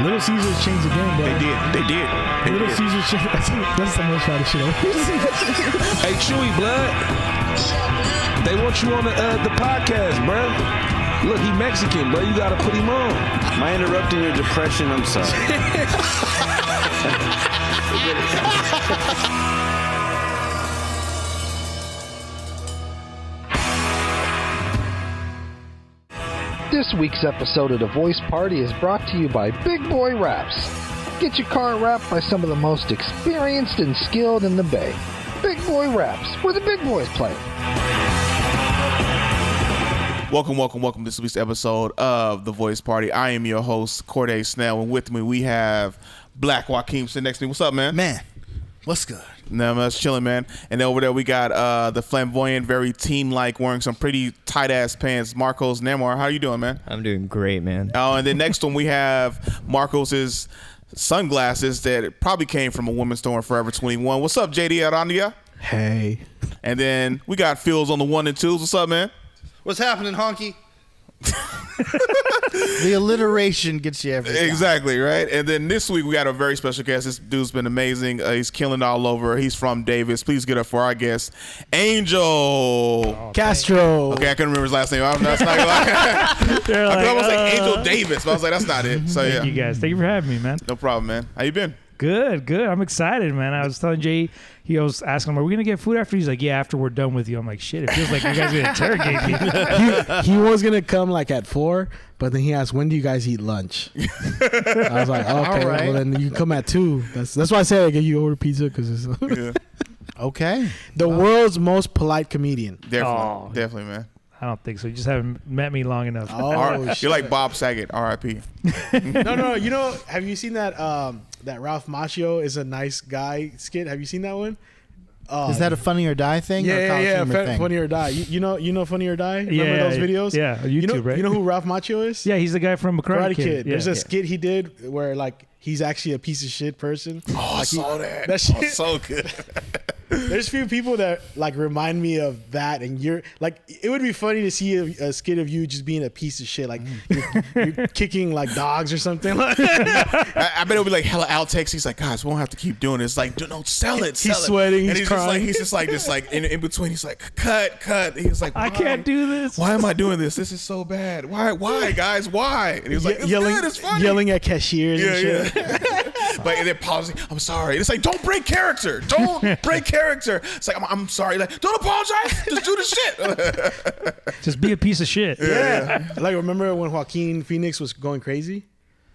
Little Caesars changed the game, bro. They did. Little Caesars changed. That's the most shot of shit. Hey, Chewy, blood. They want you on the podcast, bro. Look, he Mexican, bro. You gotta put him on. Am I interrupting your depression? I'm sorry. This week's episode of The Voice Party is brought to you by Big Boy Raps. Get your car wrapped by some of the most experienced and skilled in the Bay. Big Boy Raps, where the big boys play. Welcome to this week's episode of The Voice Party. I am your host, Corday Snell, and with me we have Black Joaquin sitting next to me. What's up, man? Man, what's good? No, man, it's chilling, man. And then over there we got the flamboyant, very team-like, wearing some pretty tight-ass pants, Marcos Namor. How you doing, man? I'm doing great, man. Oh, and then next one we have Marcos's sunglasses that probably came from a women's store in Forever 21. What's up, JD Arandia? Hey. And then we got Phil's on the 1 and 2s. What's up, man? What's happening, honky? The alliteration gets you every time. Exactly, right? And then this week we got a very special guest. This dude's been amazing. He's killing all over. He's from Davis. Please get up for our guest, Angel Castro. Okay, I couldn't remember his last name. That's not I could almost say Angel Davis, but I was like, that's not it. So Thank you guys. Thank you for having me, man. No problem, man. How you been? Good. I'm excited, man. I was telling Jay, he was asking him, are we going to get food after? He's like, yeah, after we're done with you. I'm like, shit, it feels like you guys are going to interrogate me. He was going to come like at 4, but then he asked, when do you guys eat lunch? I was like, okay, All right. well then you come at 2. That's why I said I get you order pizza because it's Yeah, Okay. the world's most polite comedian. definitely, man. I don't think so. You just haven't met me long enough. You're like Bob Saget, R.I.P. No. You know, have you seen that that Ralph Macchio is a nice guy skit? Have you seen that one? Is that a Funny or Die thing? or a college Yeah. humor thing? Funny or Die. You know Funny or Die? Remember those videos? Yeah, on YouTube, right? You know who Ralph Macchio is? Yeah, he's the guy from Karate Kid. Kid. There's a skit he did where like he's actually a piece of shit person. Oh, I saw that. That shit. So good. There's few people that like remind me of that, and you're like, it would be funny to see a skit of you just being a piece of shit, like you're kicking like dogs or something. I bet it'll be like hella outtakes. He's like, guys, we won't have to keep doing this. Like, no, sell it. He's sweating. And He's crying. crying. He's just like in between. He's like, cut. He's like, I can't do this. Why am I doing this? This is so bad. Why, guys? Why? And he was like, it's good. It's funny. Yelling at cashiers and shit. Yeah. But and then pausing. I'm sorry. And it's like, don't break character. Don't break character. It's like, I'm sorry. Like, don't apologize. Just do the shit. Just be a piece of shit. Yeah. Like, remember when Joaquin Phoenix was going crazy?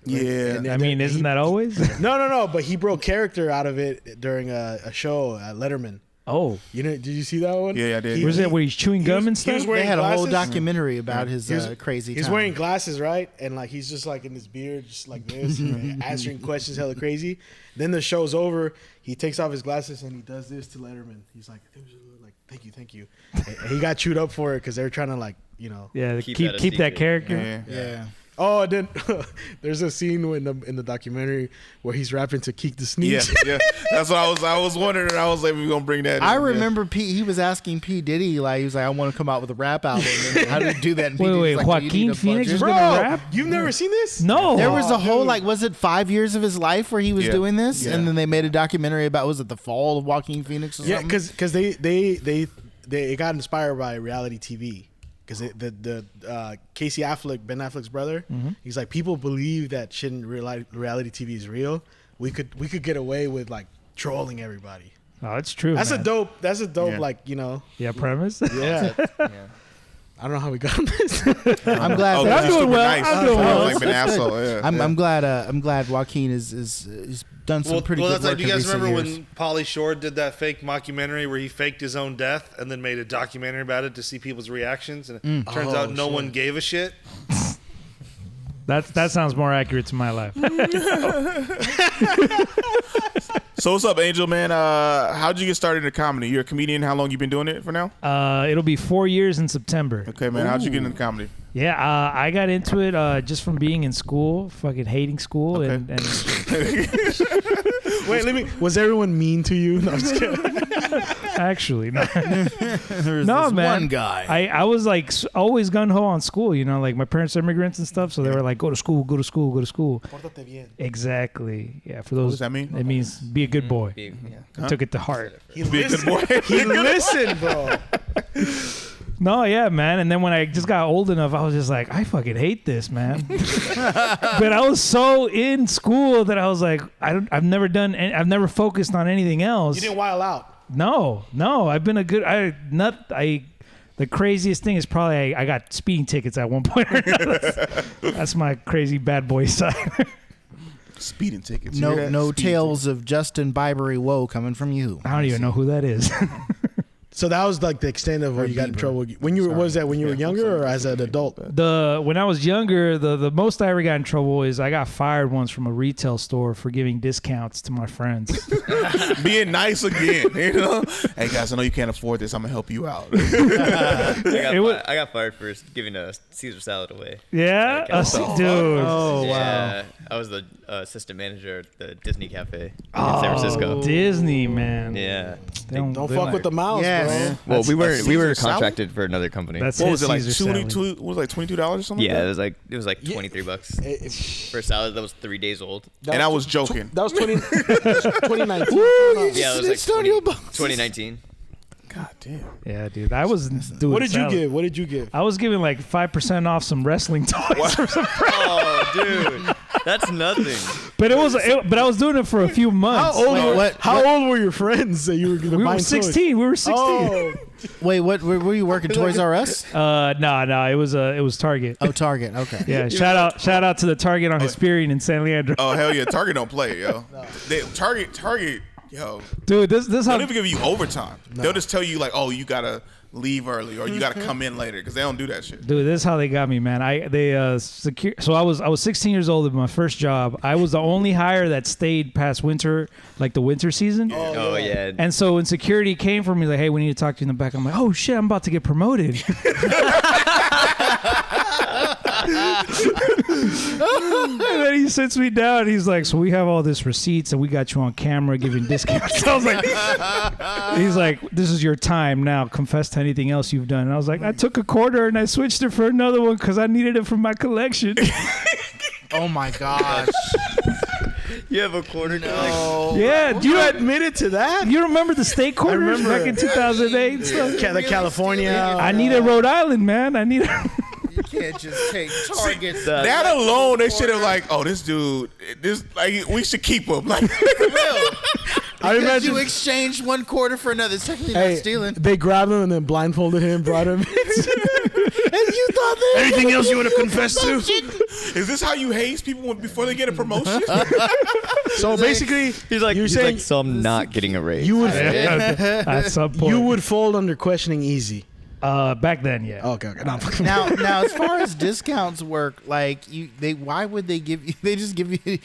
Yeah. I mean, isn't that always? No. But he broke character out of it during a show at Letterman. Oh. Did you see that one? Yeah, I did. Where's that where he's chewing gum and stuff? They had a whole glasses. documentary about his crazy He's time. wearing glasses, right? And like he's just like in his beard, just like this, answering questions hella crazy. Then the show's over. He takes off his glasses and he does this to Letterman. He's like, thank you. And he got chewed up for it because they were trying to like, Yeah, keep that character. Yeah. Oh, and then there's a scene in the documentary where he's rapping to Keek the Sneeze. Yeah. That's what I was wondering. I was like, we're gonna bring that in. I remember he was asking P. Diddy, like, he was like, I want to come out with a rap album. And how did he do that? And P. Diddy's Wait, like, "Do you need Joaquin a Phoenix budget?" was Bro, gonna rap? you've never seen this? No. There was a whole, dude. like, was it 5 years of his life where he was doing this? Yeah. And then they made a documentary about, was it the fall of Joaquin Phoenix or something? Yeah, because they got inspired by reality TV. Because the Casey Affleck, Ben Affleck's brother, he's like, people believe that shit in reality TV is real. We could get away with like trolling everybody. Oh, it's true. That's man. a dope Yeah. like Yeah, premise. Yeah. I don't know how we got on this. I'm glad. Oh, that- I'm doing well. Nice. I'm doing well. Like an asshole. Yeah. I'm glad. I'm glad Joaquin is done some pretty good that's work. like, do you in guys recent remember years. when Pauly Shore did that fake mockumentary where he faked his own death and then made a documentary about it to see people's reactions? And it turns out no one gave a shit. That sounds more accurate to my life. So what's up, Angel, man? How'd you get started in comedy? You're a comedian. How long you been doing it for now? It'll be 4 years in September. Okay, man. How'd you get into comedy? Yeah, I got into it just from being in school, fucking hating school, Okay. and Wait, was everyone mean to you? No, I'm just kidding. Actually, no. There's No, this man. one guy. I was like always gun-ho on school, you know, like my parents are immigrants and stuff, so they were like, go to school, go to school, go to school. Pórtate bien. Exactly. Yeah, for those. What does that mean? It means be a good boy. Yeah. I took it to heart. He listened, he listened, bro. No, yeah, man. And then when I just got old enough, I was just like, I fucking hate this, man. But I was so in school that I was like, I've never focused on anything else. You didn't wild out. No. I've been a good. The craziest thing is probably I got speeding tickets at one point. That's my crazy bad boy side. Speeding tickets. You hear that? No Speeding tales of Justin Biebery woe coming from you. I don't even know who that is. So that was like the extent of where you got in trouble. When you were, was that when you were younger or as an adult? When I was younger, the most I ever got in trouble is I got fired once from a retail store for giving discounts to my friends. Being nice again, you know. Hey guys, I know you can't afford this. I'm gonna help you out. I got fired for giving a Caesar salad away. Yeah, dude. Oh, wow. Yeah, I was the assistant manager at the Disney Cafe in San Francisco. Disney, man. Yeah. Don't fuck with the mouse, Yes. bro. Well, we were Caesar salad? contracted for another company. That's What his was it like? Caesar salad. $22? What was it, like $22 or something? yeah, like it was like $23 for a salad that was 3 days old. And I was joking. That was 2019. Yeah, it was like 2019. God damn. Yeah, dude. I was doing What did you salad. give? What did you give? I was giving like 5% off some wrestling toys or something. Oh, dude, that's nothing. But but I was doing it for a few months. How old were your friends that you were going to We buy were 16. We were 16. Oh, Wait, what? Were you working Toys R Us? No. It was Target. Oh, Target. Okay. Yeah, shout out to the Target on Hesperian in San Leandro. Oh hell yeah, Target don't play, yo. Target, yo. Dude, this They how don't even give you overtime. They'll just tell you like, oh, you gotta leave early or you gotta come in later because they don't do that shit. Dude, this is how they got me, man. So I was 16 years old in my first job. I was the only hire that stayed past winter, like the winter season. Oh yeah. And so when security came for me, like, hey, we need to talk to you in the back. I'm like, oh shit, I'm about to get promoted. And then he sits me down. He's like, so we have all this receipts and we got you on camera giving discounts. I was like, he's like, this is your time now. Confess to anything else you've done. And I was like, I took a quarter and I switched it for another one because I needed it for my collection. Oh my gosh. You have a quarter now. Oh. Yeah, do you admitted to that? You remember the state quarters remember. back in 2008? The California. I needed Rhode Island, man. I needed. You can't just take Target. That alone, they should have like, oh, this dude, like we should keep him. Like, I imagine you exchanged one quarter for another. It's technically not stealing. They grabbed him and then blindfolded him, brought him. And you thought that Anything else you want to confess to? is this how you haze people before they get a promotion? So basically, He's like, you're saying so I'm not getting a raise. you would At some point. you would fold under questioning easy. Back then, yeah. Okay. No. now as far as discounts work, like why would they give you? They just give you.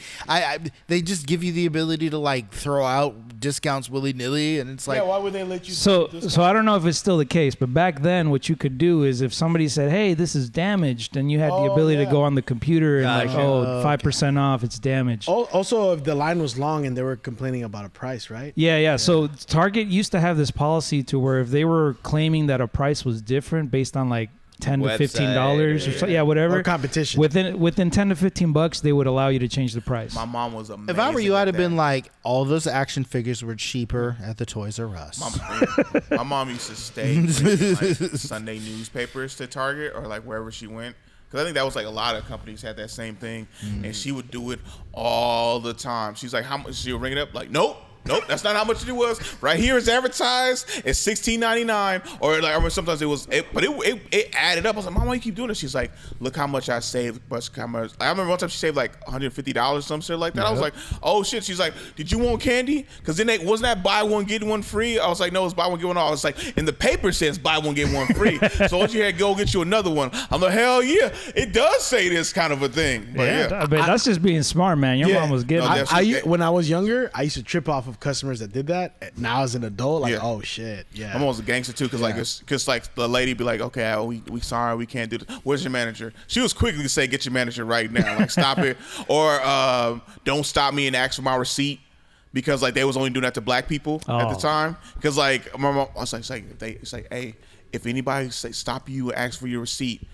They just give you the ability to like throw out discounts willy nilly, and it's like, why would they let you? So I don't know if it's still the case, but back then, what you could do is if somebody said, "Hey, this is damaged," then you had the ability to go on the computer and like, Gotcha. 5% off, it's damaged. Also, if the line was long and they were complaining about a price, right? Yeah. So Target used to have this policy to where if they were claiming that a price was different based on like $10 to $15 or so, whatever, Or competition. within $10 to $15, they would allow you to change the price. My mom was amazing. if I were you, at I'd have that. been like, all those action figures were cheaper at the Toys R Us. My mom used to stay bringing, like, Sunday newspapers to Target or like wherever she went. Because I think that was like a lot of companies had that same thing. And she would do it all the time. She's like, how much? She would ring it up like, nope, that's not how much it was. Right here is advertised. It's $16.99. Or like I remember sometimes it added up. I was like, Mom, why you keep doing this? She's like, look how much I saved. I remember one time she saved like $150, some shit like that. I was like, oh shit. She's like, did you want candy? Because then wasn't that buy one get one free? I was like, no, it's buy one get one all. It's like, in the paper says buy one get one free. So once you had go get you another one. I'm like, hell yeah, it does say this kind of a thing. But yeah. But that's just being smart, man. Your mom was getting it. When I was younger, I used to trip off of customers that did that. Now as an adult, like, oh shit, yeah. I'm almost a gangster too, because like the lady be like, okay, we sorry, we can't do this. Where's your manager? She was quickly to say, get your manager right now, like stop it, or don't stop me and ask for my receipt. because like they was only doing that to black people at the time. Because like my mom, I was like, it's like, hey, if anybody stop you and ask for your receipt,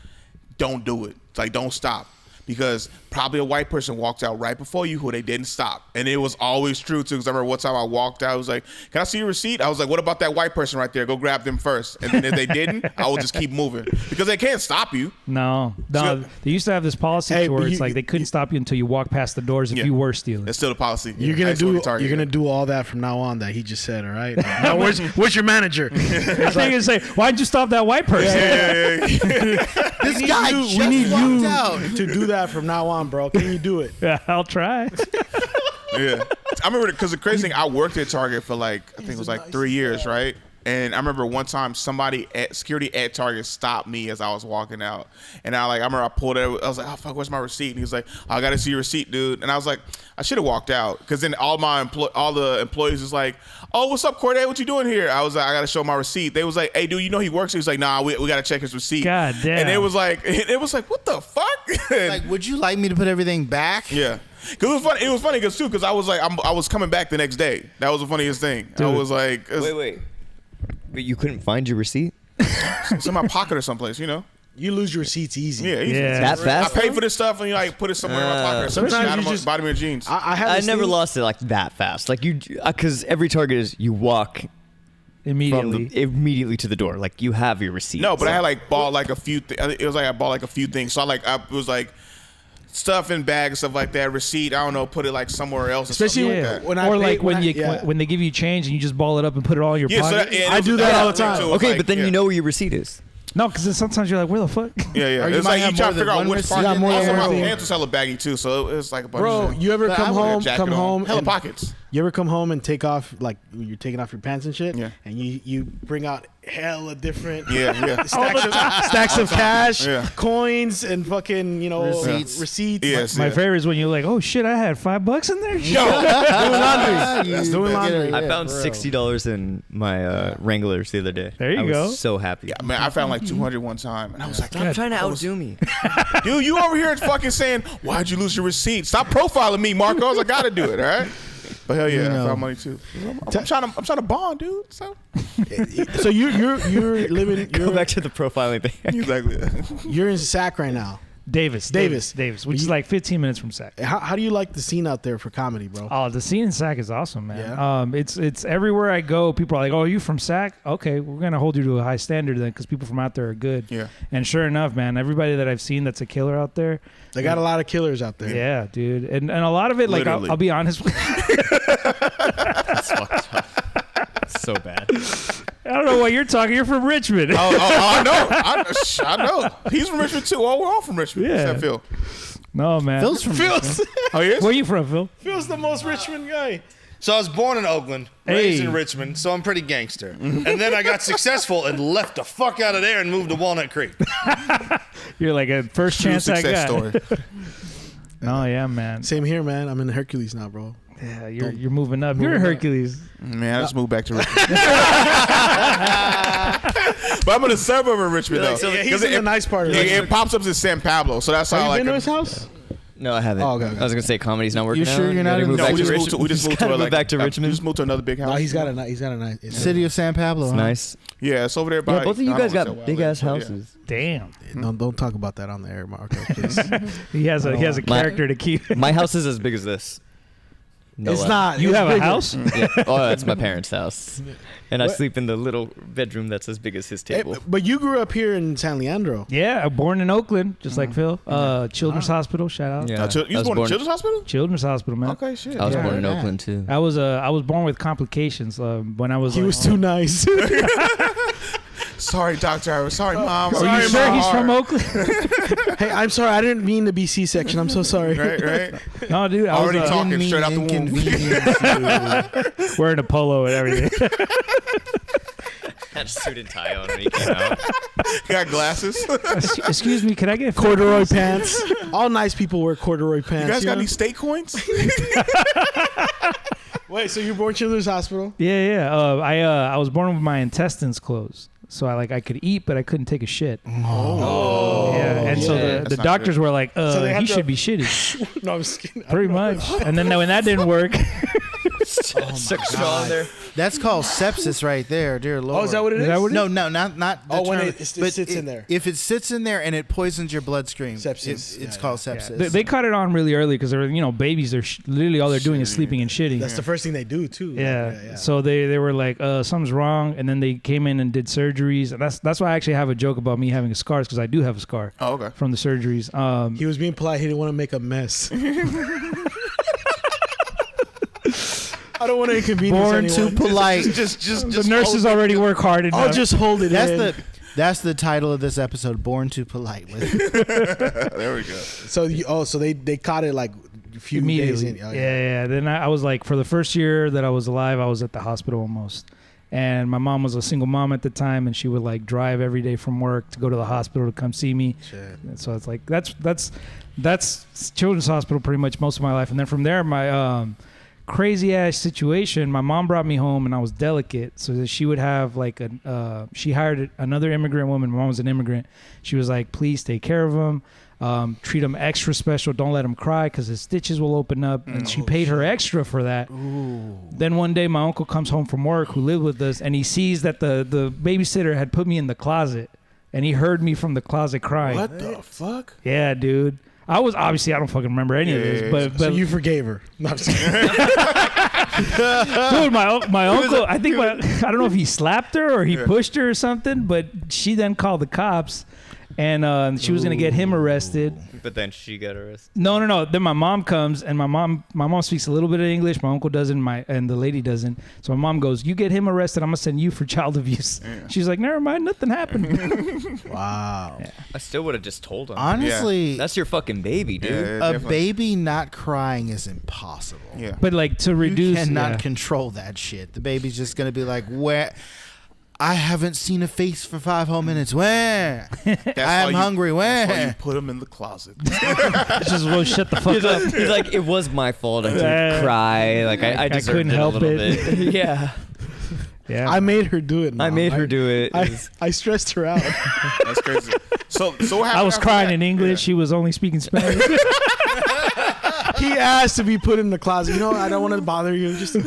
don't do it. It's like, don't stop. Because probably a white person walked out right before you who they didn't stop. And it was always true, too. Because I remember one time I walked out, I was like, can I see your receipt? I was like, what about that white person right there? Go grab them first. And then if they didn't, I would just keep moving. Because they can't stop you. No. They used to have this policy where it's like they couldn't stop you until you walk past the doors if you were stealing. That's still the policy. You're gonna do all that from now on that he just said, all right? Now, where's your manager? It's like, say, why'd you stop that white person? This guy we need you out. to do that from now on, bro. Can you do it? Yeah, I'll try. Yeah. I remember because the crazy thing, I worked at Target for like, I think it was like 3 years, right? And I remember one time somebody at security at Target stopped me as I was walking out. And I remember I pulled it. I was like, oh, fuck, where's my receipt? And he was like, I got to see your receipt, dude. And I was like, I should have walked out. Because then all the employees was like, oh, what's up, Corday? What you doing here? I was like, I got to show my receipt. They was like, hey, dude, you know he works? He was like, nah, we got to check his receipt. God damn. And it was like, what the fuck? Like, would you like me to put everything back? Yeah. Cause it was funny because I was like, I was coming back the next day. That was the funniest thing. Dude. I was like, Wait. But you couldn't find your receipt? It's in my pocket or someplace, you know? You lose your receipts easy. Yeah, easy. Yeah. That fast? I paid for this stuff and you like put it somewhere in my pocket or something. Sometimes you just bottom of your jeans. I never lost it like that fast. Like because every Target is you walk immediately to the door. Like you have your receipt. No, but I had like bought like a few. It was like I bought like a few things. So I was like stuff in bags, stuff like that. Receipt. I don't know. Put it like somewhere else. Especially like that. when they give you change and you just ball it up and put it all in your pocket. I do that all the time. Okay, but then you know where your receipt is. No, because then sometimes you're like, where the fuck? Yeah. Or you It's might like you have try more to figure than out one which receipt. pocket. More Also, than my one pants was hella baggy too, so it was like a bunch Bro, of shit. you ever But come I would home, jacket come on. home, Hella and pockets. you ever come home and take off, like you're taking off your pants and shit, Yeah. and you bring out hella different Yeah. stacks of cash, Yeah. coins, and fucking receipts. Yes. My favorite is when you're like, oh shit, I had $5 in there. Doing laundry. That's doing laundry. I found $60 in my Wranglers the other day. There you I go. was so happy. Yeah, man, I found like 200 one time, and I was like, Stop trying to outdo me. dude, you over here fucking saying, why'd you lose your receipt? Stop profiling me, Marcos. I gotta do it, all right? But hell yeah, I found money too. I'm trying to bond, dude. So you're living. Go back to the profiling thing. exactly. You're in Sac right now. Davis, which is like 15 minutes from Sac. How do you like the scene out there for comedy, bro? Oh, the scene in Sac is awesome, man. Yeah. It's everywhere I go. People are like, "Oh, are you from Sac? Okay, we're gonna hold you to a high standard then, because people from out there are good." Yeah. And sure enough, man, everybody that I've seen that's a killer out there. They got a lot of killers out there. Yeah, dude, and a lot of it, like I'll be honest with That's fucked up. So bad. I don't know what you're talking. You're from Richmond. I know. I know. He's from Richmond too. Oh, we're all from Richmond. Yeah. Except Phil. No, man. Phil's from Oh, he is? Where you from, Phil? Phil's the most Richmond guy. So I was born in Oakland, raised in Richmond, so I'm pretty gangster. And then I got successful and left the fuck out of there and moved to Walnut Creek. You're like a first True chance I success got. story. Oh yeah, man. Same here, man. I'm in Hercules now, bro. Yeah, you're moving up. You're in Hercules. Man, I just moved back to Richmond. But I'm in the suburb of Richmond, though. Yeah, he's in the nice part of it pops up as San Pablo, so that's how Have I you like been to it. his house? No, I haven't. Oh, okay. I was gonna say comedy's not working. You sure out. you're not gotta in move the- back We to just Richmond? moved to Gotta a, move back to We Richmond. just moved to another big house. No, he's got a nice. City of San Pablo. Huh? Nice. Yeah, it's over there by. Yeah, both of you I guys don't wanna got say big Wild ass Lake, but yeah. houses. Damn. Don't talk about that on the air, Marco, please. He has a character to keep. My house is as big as this. No It's lie. not. You it's have a bigger. house? Yeah. Oh, that's my parents' house, and I sleep in the little bedroom that's as big as his table. But you grew up here in San Leandro. Yeah, born in Oakland, just like Phil. Children's Hospital, shout out. Yeah, You was born in Children's Hospital? Children's Hospital, man. Okay, shit. I was Yeah. born in Oakland too. I was born with complications when I was. He was too nice. Sorry, doctor. Sorry, mom. Are Sorry, you sure Mom. he's from Oakland? Hey, I'm sorry. I didn't mean to be C-section. I'm so sorry. Right. No, dude. I Already was talking straight out the womb. wearing a polo and everything. Had a suit and tie on when he came out. Got glasses. You Excuse me, can I get Corduroy pants. All nice people wear corduroy pants. guys got know? any state coins? Wait, so you're born Children's Hospital? Yeah. I was born with my intestines closed, so I could eat, but I couldn't take a shit. Oh. Yeah, and so the That's not doctors good. were like, they had he to- should be shitty. No, I'm just kidding. Pretty much. And then when that didn't work, Suck straw in there. That's called sepsis right there, dear Lord. Oh, is that what it is? No, not. The when term, it sits in there. If it sits in there and it poisons your bloodstream, Sepsis. it's called sepsis. They cut it on really early because they're babies. They're literally all they're doing is sleeping and shitting. That's the first thing they do too. Yeah. So they were like, something's wrong, and then they came in and did surgeries. And that's why I actually have a joke about me having scars because I do have a scar. Oh, okay. From the surgeries. He was being polite. He didn't want to make a mess. I don't want to inconvenience Born anyone. too polite. Just the nurses already work hard enough. I'll just hold it in. That's the title of this episode. Born too polite. There we go. So they caught it like a few days in. Yeah. Then I was like, for the first year that I was alive, I was at the hospital almost. And my mom was a single mom at the time, and she would like drive every day from work to go to the hospital to come see me. Shit. And so it's like that's children's hospital pretty much most of my life. And then from there, my crazy ass situation. My mom brought me home, and I was delicate, so that she would have like she hired another immigrant woman. My mom was an immigrant. She was like, please take care of him. Treat him extra special. Don't let him cry because his stitches will open up. And she paid her extra for that. Ooh. Then one day my uncle comes home from work, who lived with us, and he sees that the babysitter had put me in the closet, and he heard me from the closet crying. What the fuck? Yeah, dude. I don't fucking remember any of this, but so you forgave her. No, I'm just kidding. Dude, my uncle, I don't know if he slapped her or he pushed her or something, but she then called the cops. And she was gonna get him arrested. But then she got arrested. No. Then my mom comes, and my mom speaks a little bit of English. My uncle doesn't. And the lady doesn't. So my mom goes, "You get him arrested, I'm gonna send you for child abuse." Yeah. She's like, "Never mind, nothing happened." Wow. Yeah. I still would have just told him. Honestly, that's your fucking baby, dude. A baby not crying is impossible. Yeah. But like to reduce, you cannot control that shit. The baby's just gonna be like, "Where? I haven't seen a face for 5 whole minutes. Where? I'm hungry. Where?" That's why you put him in the closet. Just shut the fuck up. He's like, it was my fault. I didn't cry. Like I just couldn't help it. Bit. Yeah. Yeah. I made her do it. Mom. I made her do it. I stressed her out. That's crazy. So what happened? I was crying in English. She was only speaking Spanish. He asked to be put in the closet. I don't want to bother you. Just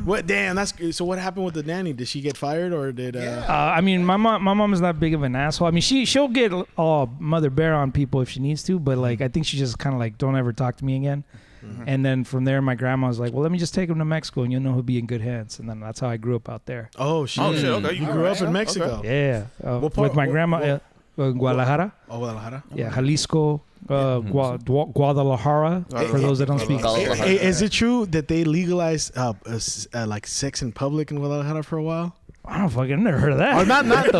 what? Damn, that's so. What happened with the nanny? Did she get fired or did? I mean, my mom is not big of an asshole. I mean, she'll get all mother bear on people if she needs to, but like I think she just kind of like don't ever talk to me again. Mm-hmm. And then from there, my grandma was like, "Well, let me just take him to Mexico, and you'll know he'll be in good hands." And then that's how I grew up out there. Oh shit! Okay, you grew up in Mexico. Okay. Yeah, with my grandma. Guadalajara. Oh, Guadalajara. Yeah, Jalisco, Guadalajara. For those that don't speak. Is it true that they legalized like sex in public in Guadalajara for a while? I don't fucking never heard of that. Or not what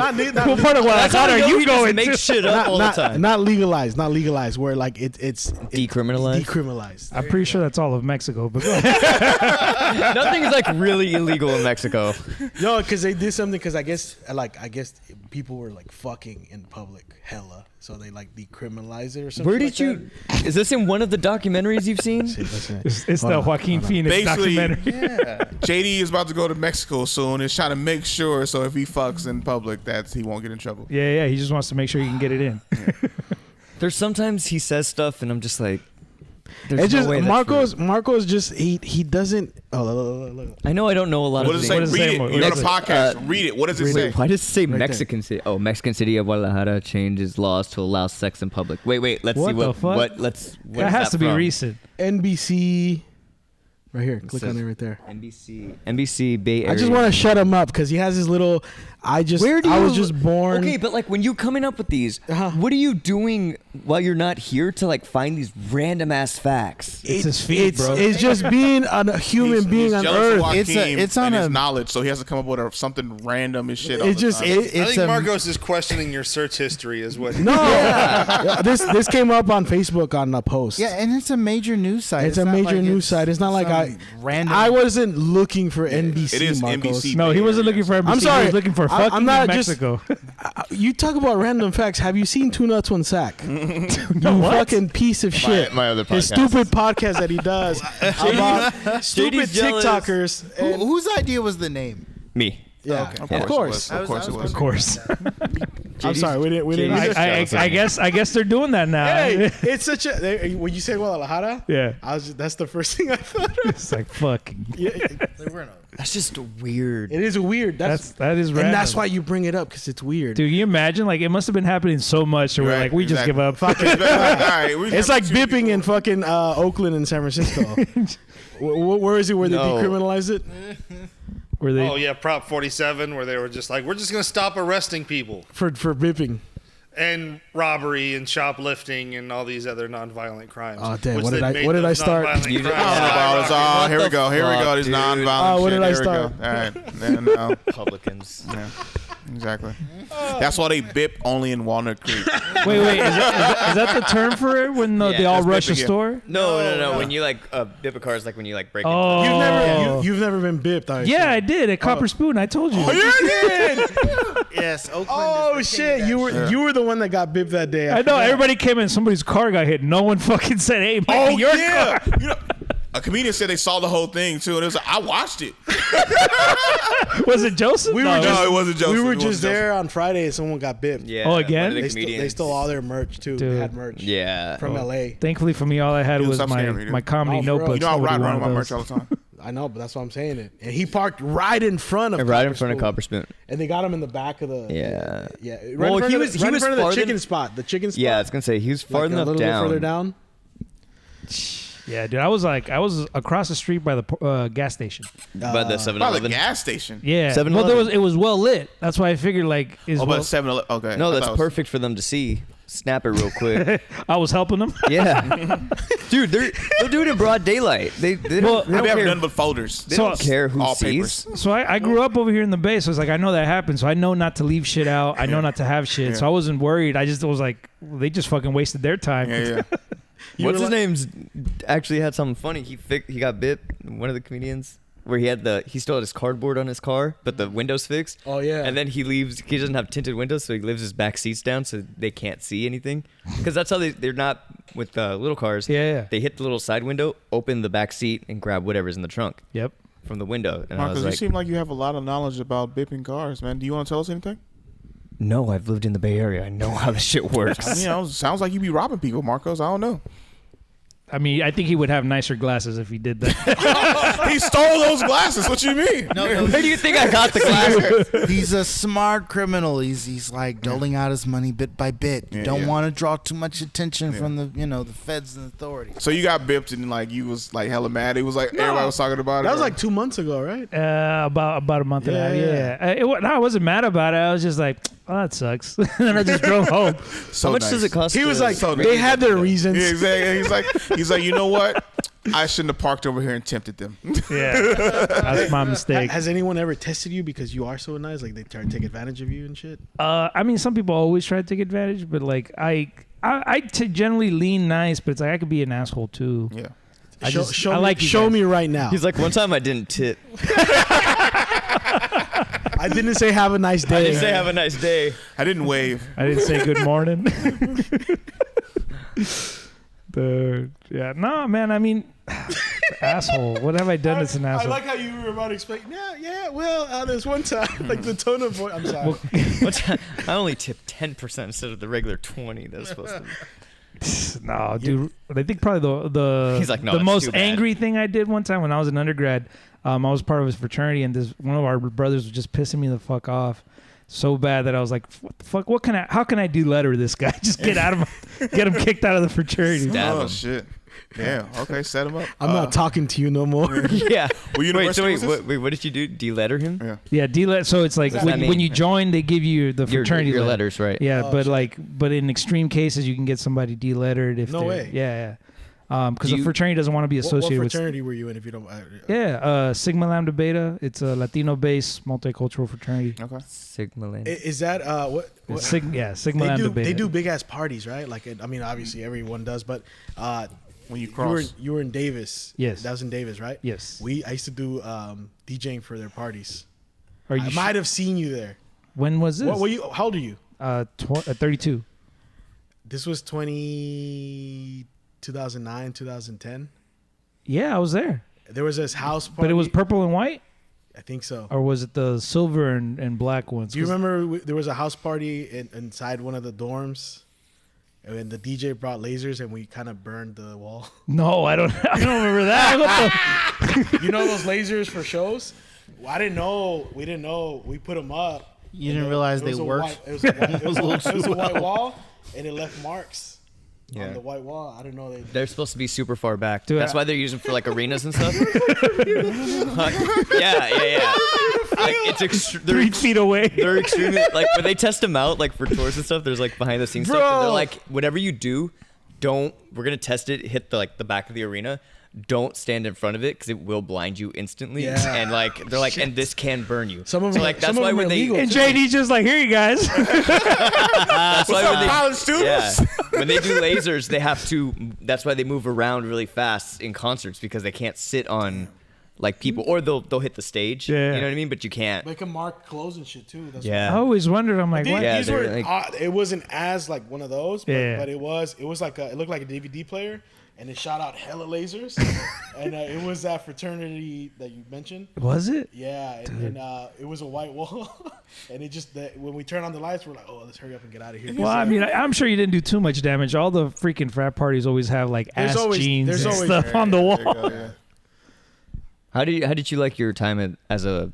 part of Guadalajara are you going to? Make shit up all the time. Not legalized. Where like it's decriminalized. Decriminalized. I'm pretty sure that's all of Mexico. But nothing is like really illegal in Mexico. No, because they did something. Because I guess people were like fucking in public, hella. So they like decriminalized it or something. Where did you? Is this in one of the documentaries you've seen? It's the Joaquin Phoenix documentary. Yeah. JD is about to go to Mexico soon. Is trying to make sure so if he fucks in public that he won't get in trouble. Yeah. He just wants to make sure he can get it in. There's sometimes he says stuff and I'm just like, it's just Marco's just he doesn't. Look. I know I don't know a lot of things. What does it say? Read it. You're on a podcast. Read it. What does it say? Why does it say Mexican City? Oh, Mexican City of Guadalajara changes laws to allow sex in public. Wait. Let's see what. That has to be recent. NBC. Right here. Click on it right there. NBC Bay Area. I just want to shut him up because he has his little. I was just born. Okay, but like when you coming up with these, what are you doing while you're not here to like find these random ass facts? It's his feet, bro. It's just being a human being on Earth. It's on his knowledge, so he has to come up with something random as shit. I think Marcos is questioning your search history, is what. No, this came up on Facebook on a post. Yeah, and it's a major news site. It's a major news site. It's not like I wasn't looking for NBC. It is Marcos. NBC. No, he wasn't looking for NBC. I'm sorry. He was looking for fucking Mexico. You talk about random facts. Have you seen Two Nuts One Sack? You fucking piece of shit. My other podcast. His stupid podcast that he does about stupid TikTokers. Whose idea was the name? Me. Yeah, okay. Of course it was. Of course. I'm sorry, we didn't. I guess they're doing that now. Hey, it's such a. When you say Guadalajara, yeah, that's the first thing I thought of. It's like fuck. Yeah, That's just weird. It is weird. That is random. And that's why you bring it up, because it's weird. Dude, you imagine? Like, it must have been happening so much that we're like, we just give up. Fuck it. All right, It's like bipping in fucking Oakland and San Francisco. Where is it where they decriminalize it? Where they, Oh yeah, Prop 47, where they were just like, we're just gonna stop arresting people For bipping. and robbery and shoplifting and all these other nonviolent crimes. Oh, damn. which What they did made I those start? nonviolent You crimes just- skyrocket. Here we go. Here we go. fuck, These dude? non-violent Where shit. did I Here we start? go. All right. No. Republicans. Yeah. Exactly. That's why they bip only in Walnut Creek. wait, is that the term for it when they all that's rush a bipping, yeah. store? No. When you like bip a car is like when you like break. Oh, You've never been bipped, I assume. yeah, I did at Copper Spoon. I told you. Oh, you did. Yes, Oakland. Oh is the king of shit! that You were the one that got bipped that day. I know everybody came in. Somebody's car got hit. No one fucking said, "Hey, Mike, your car." You know, a comedian said they saw the whole thing too, and it was like, I watched it. Was it Joseph? We No. were just, it wasn't Joseph. We were It wasn't just there on Friday and someone got bipped. Yeah. Oh, again? one of the They, comedians. stole all their merch too. Dude. They had merch. Yeah. From LA. Thankfully for me, all I had Dude, was stop scaring me, dude. my comedy Oh, for real. notebooks. You know I Nobody ride around with my wanted merch those. all the time. I know, but that's why I'm saying it. And he parked right in front of Right in Copper front of Spoon. Copper Spoon. And they got him in the back of the Yeah. yeah. Right Well, in front he of was- the, he right in was front of the farther- chicken spot. The chicken spot. Yeah, I was gonna say he was far like enough a little down. bit further down. Yeah, dude, I was across the street by the gas station. By the By 7-Eleven. the gas station. Yeah, 7-Eleven. it was well lit. That's why I figured like Oh, but 7-Eleven. Okay. No, I that's thought it was- perfect for them to see. Snap it real quick. I was helping them. Yeah, dude, they'll do it in broad daylight. They Well, don't, they I don't have care. nothing but folders. They So- don't care who All sees. papers. So I grew up over here in the Bay, so it's like I know that happens. So I know not to leave shit out. I know not to have shit. So I wasn't worried. I just was like, they just fucking wasted their time. Yeah. What's his name's actually had something funny. He got bit. One of the comedians where he still had his cardboard on his car, but the windows fixed. Oh yeah. And then he leaves. He doesn't have tinted windows, so he leaves his back seats down so they can't see anything. Because that's how they're not with little cars. Yeah. They hit the little side window, open the back seat, and grab whatever's in the trunk Yep. from the window. And I Marcus, was you like, seem like you have a lot of knowledge about bipping cars, man. Do you want to tell us anything? no, I've lived in the Bay Area. I know how this shit works. You know, sounds like you be robbing people, Marcos. I don't know. I mean, I think he would have nicer glasses if he did that. He stole those glasses. What you mean? No, Where do you think I got the glasses? he's a smart criminal. He's like doling out his money bit by bit. You don't want to draw too much attention from the feds and authorities. So you got bipped and like you was like hella mad. It was like everybody was talking about it. That was like 2 months ago, right? About a month and a half. Yeah. Yeah. I wasn't mad about it. I was just like, oh, that sucks. And then I just drove home. so How much nice. does it cost? He was like, So they had their reasons. Yeah, exactly. He's like, you know what? I shouldn't have parked over here and tempted them. Yeah, that's my mistake. Has anyone ever tested you because you are so nice? Like they try to take advantage of you and shit? I mean, some people always try to take advantage, but like I generally lean nice, but it's like I could be an asshole too. Yeah. Show me right now. He's like, one time I didn't tip. I didn't say have a nice day. I didn't say have a nice day. I didn't wave. I didn't say good morning. Yeah, no, man. I mean, asshole. What have I done that's an I asshole? like how you were about to explain. Yeah. Well, there's one time, like the tone of voice. I'm sorry. I only tipped 10% instead of the regular 20 that's supposed to be. No, dude. But I think probably the He's like, no, the it's most too bad. angry thing I did one time when I was an undergrad. I was part of his fraternity, and one of our brothers was just pissing me the fuck off so bad that I was like, "What the fuck? How can I de-letter this guy? Just get him kicked out of the fraternity." Stab Oh him. shit. Yeah. Okay. Set him up. I'm not talking to you no more. Yeah. What university was this? What did you do? De-letter him? Yeah. Yeah, de-let. So it's like What does that when mean? you join, they give you the fraternity your letter. letters, right? Yeah, Oh, but in extreme cases, you can get somebody de-lettered if No they're- way. Yeah. Because Do the you- fraternity doesn't want to be What associated with. fraternity were you in? If you don't. Yeah, Sigma Lambda Beta. It's a Latino-based multicultural fraternity. Okay. Sigma Land. Is that what? Sigma They Lambda Beta. They do big ass parties, right? Like, I mean, obviously everyone does, but When you cross. you were in Davis. Yes. That was in Davis, right? Yes. I used to do DJing for their parties. Are you I might have seen you there. When was this? What were you? How old are you? 32. This was 2009, 2010. Yeah, I was there. There was this house party. But it was purple and white, I think so. or was it the silver and black ones? Do you remember there was a house party inside one of the dorms? and the DJ brought lasers, and we kind of burned the wall. No, I don't remember that. What You know those lasers for shows? Well, I didn't know. We didn't know. We put them up. You didn't realize they worked? It was a white wall, and it left marks on the white wall. I didn't know They're supposed to be super far back. Dude, That's why they're using for like arenas and stuff. Yeah. Like it's 3 feet away. They're extremely like when they test them out like for tours and stuff. There's like behind the scenes stuff. And they're like, whatever you do, we're gonna test it. Hit the back of the arena. Don't stand in front of it because it will blind you instantly. Yeah. And like they're like, and this can burn you. Some of so them, like that's some of why them when are they illegal, And too. JD's just like, here you guys. that's why when they college students? when they do lasers, they have to. That's why they move around really fast in concerts because they can't sit on like people, or they'll hit the stage. Yeah. You know what I mean? But you can't. They can mark clothes and shit too. That's Yeah. I always wondered. I'm like, what? Yeah, These they're were, like- it wasn't as like one of those, but, Yeah. but it was like it looked like a DVD player, and it shot out hella lasers, and it was that fraternity that you mentioned. Was it? Yeah, and it was a white wall, and it just when we turned on the lights, we're like, oh, let's hurry up and get out of here. Well, I mean, I'm sure you didn't do too much damage. All the freaking frat parties always have like There's ass always- jeans there's and always- stuff on the There wall. you go, yeah. How did you like your time as a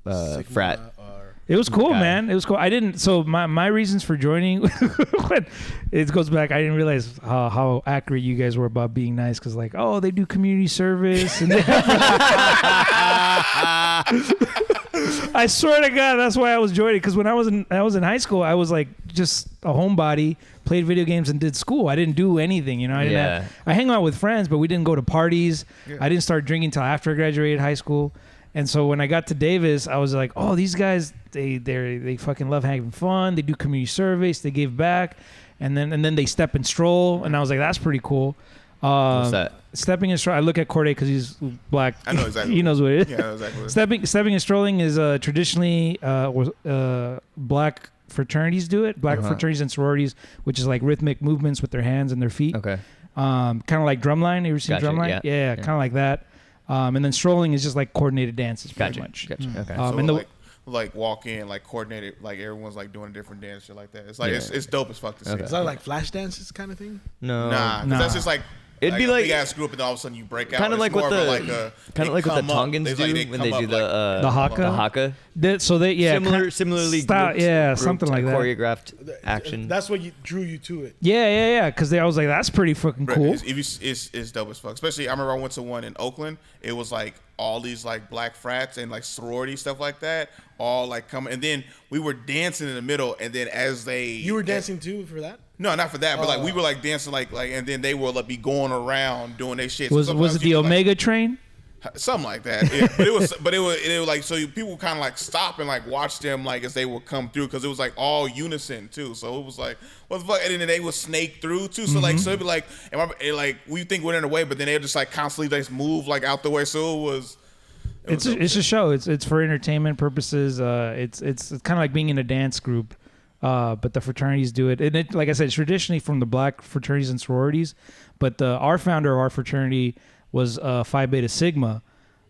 Sigma frat? or- It was cool, Guy. man. It was cool. I didn't. So my reasons for joining, when it goes back. I didn't realize how accurate you guys were about being nice. Because like, oh, they do community service, and I swear to God, that's why I was joining. Because when I was in high school, I was like just a homebody, played video games and did school. I didn't do anything, you know. I hang out with friends, but we didn't go to parties. Yeah. I didn't start drinking till after I graduated high school. And so when I got to Davis, I was like, oh, these guys, they fucking love having fun. They do community service. They give back, and then they step and stroll, and I was like, that's pretty cool. What's that? Stepping and strolling. I look at Corday because he's black. I know exactly. He knows what it is. Yeah, I know exactly what it is. Stepping and strolling is traditionally black fraternities do it. Black fraternities and sororities, which is like rhythmic movements with their hands and their feet. Okay. Kind of like drumline. You ever seen Gotcha, drumline? Yeah, kind of like that. And then strolling is just like coordinated dances, pretty much. Gotcha. Okay. So and like walk in, like coordinated, like everyone's like doing a different dance, shit like that. It's like it's dope as fuck to see. Is that like flash dances kind of thing? No. Nah, because that's just like It'd be a like big ass group, and then all of a sudden you break out. kind of like what the Tongans do when they do the haka. The haka. Similarly style, grouped, something like that. Choreographed action. That's what drew you to it. Yeah. Because I was like, that's pretty fucking cool. It's dope as fuck. Especially, I remember I went to one in Oakland. It was like all these like black frats and like sorority stuff like that, all like coming. And then we were dancing in the middle, and then You were dancing too for that? No, not for that, but like we were like dancing like, and then they will like be going around doing their shit. So Was sometimes it you the could, Omega train? something like that. Yeah. But it was like, so people kind of like stop and like watch them like as they would come through, because it was like all unison too. So it was like, what the fuck? And then they would snake through too. So like, so it'd be like, like we think we're in the way, but then they would just like constantly just move like out the way. So it was. It's a show. It's for entertainment purposes. It's kind of like being in a dance group. But the fraternities do it. And it, like I said, it's traditionally from the black fraternities and sororities. But our founder of our fraternity was Phi Beta Sigma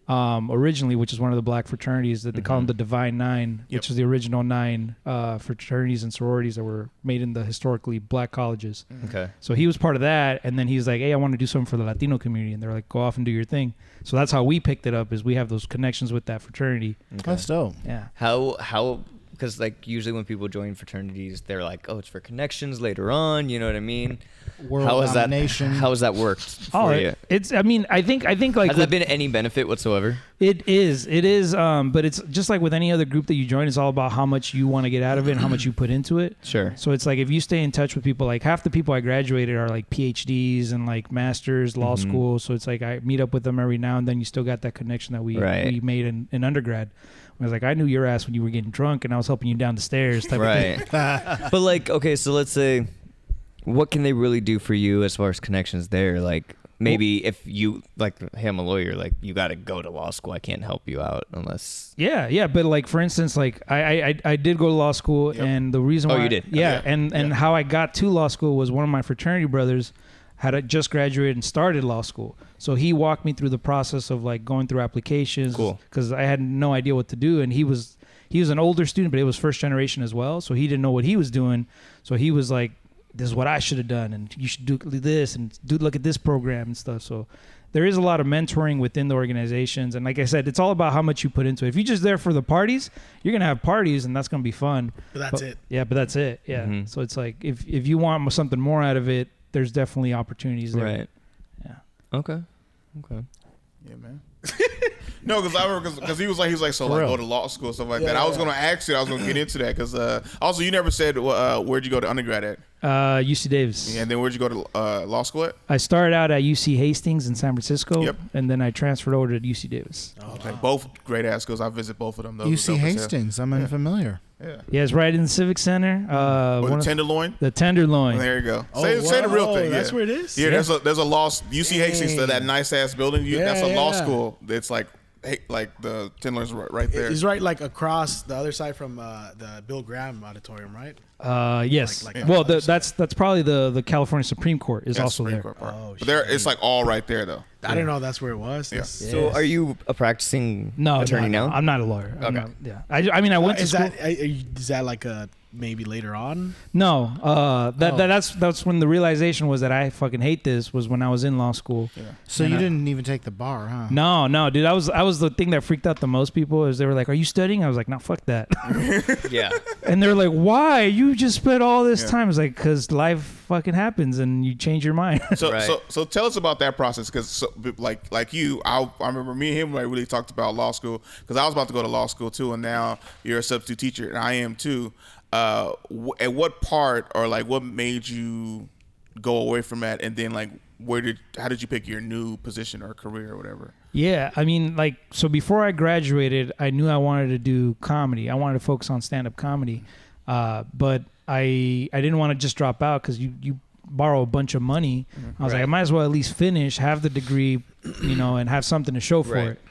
originally, which is one of the black fraternities that they call them the Divine Nine, which is the original 9 fraternities and sororities that were made in the historically black colleges. Okay. So he was part of that. And then he's like, hey, I want to do something for the Latino community. And they're like, go off and do your thing. So that's how we picked it up, is we have those connections with that fraternity. Okay. That's dope. Yeah. How because like usually when people join fraternities, they're like, oh, it's for connections later on. You know what I mean? World How has that worked for you? It's. I mean, I think like. Has that been any benefit whatsoever? It is. But it's just like with any other group that you join. It's all about how much you want to get out of it and how much you put into it. Sure. So it's like if you stay in touch with people, like half the people I graduated are like PhDs and like masters, law school. So it's like I meet up with them every now and then. You still got that connection that we made in undergrad. I was like, I knew your ass when you were getting drunk, and I was helping you down the stairs. Type of thing. But like, okay, so let's say, what can they really do for you as far as connections there? Like, maybe if you like, hey, I'm a lawyer, like you got to go to law school. I can't help you out unless. Yeah. But like, for instance, like I did go to law school, and the reason why you did. Yeah. And how I got to law school was one of my fraternity brothers had just graduated and started law school. So he walked me through the process of like going through applications. Cool. Because I had no idea what to do. And he was an older student, but it was first generation as well. So he didn't know what he was doing. So he was like this is what I should have done, and you should do this, and look at this program and stuff. So there is a lot of mentoring within the organizations. And like I said, it's all about how much you put into it. If you're just there for the parties, you're going to have parties and that's going to be fun. But that's it. Yeah, but that's it. Yeah. Mm-hmm. So it's like, if you want something more out of it, there's definitely opportunities there. Right. Yeah. Okay. Yeah, man. No, because I remember because he was like so For like real. go to law school stuff like Yeah, that. I was yeah. gonna ask you. I was gonna get into that because also you never said where'd you go to undergrad at? UC Davis. Yeah, and then where'd you go to law school at? I started out at UC Hastings in San Francisco, Yep. and then I transferred over to UC Davis. Okay, both great ass schools. I visit both of them. Those UC dope as hell. Hastings. I'm unfamiliar. Yeah. Yeah, it's right in the Civic Center. Or one the of- Tenderloin. the Tenderloin. There you go. Oh, say the real wow. thing. That's yeah. where it is? Yeah, Yeah. there's a law. UC Hastings, that nice ass building. That's a Yeah, law yeah. school. It's like the Tenderloin's right there. He's right, like across the other side from the Bill Graham Auditorium, right? Yes. Like- like well, on the other that's probably the California Supreme Court is That's also Supreme there. Court part. Oh, But there, it's like all right there though. I didn't know that's where it was. Yeah. So are you a practicing attorney no, now? I'm not a lawyer. I'm Okay. not- yeah. I mean, I went to Is school. that like a maybe later on? No, that's when the realization was that I fucking hate this was when I was in law school. So you didn't even take the bar, huh? No, dude, I was the thing that freaked out the most people is they were like, "Are you studying?" I was like, "No, fuck that." Yeah. And they're like, "Why? You just spent all this time." It's like, "Cause life fucking happens and you change your mind." So, Right. so tell us about that process, because like you, I remember me and him like really talked about law school, because I was about to go to law school too, and now you're a substitute teacher, and I am too. At what part or like what made you go away from that, and then like how did you pick your new position or career or whatever? Yeah, I mean, like, so before I graduated, I knew I wanted to do comedy. I wanted to focus on stand-up comedy, but I didn't want to just drop out because you borrow a bunch of money. I was like, I might as well at least finish, have the degree, and have something to show for Right. it.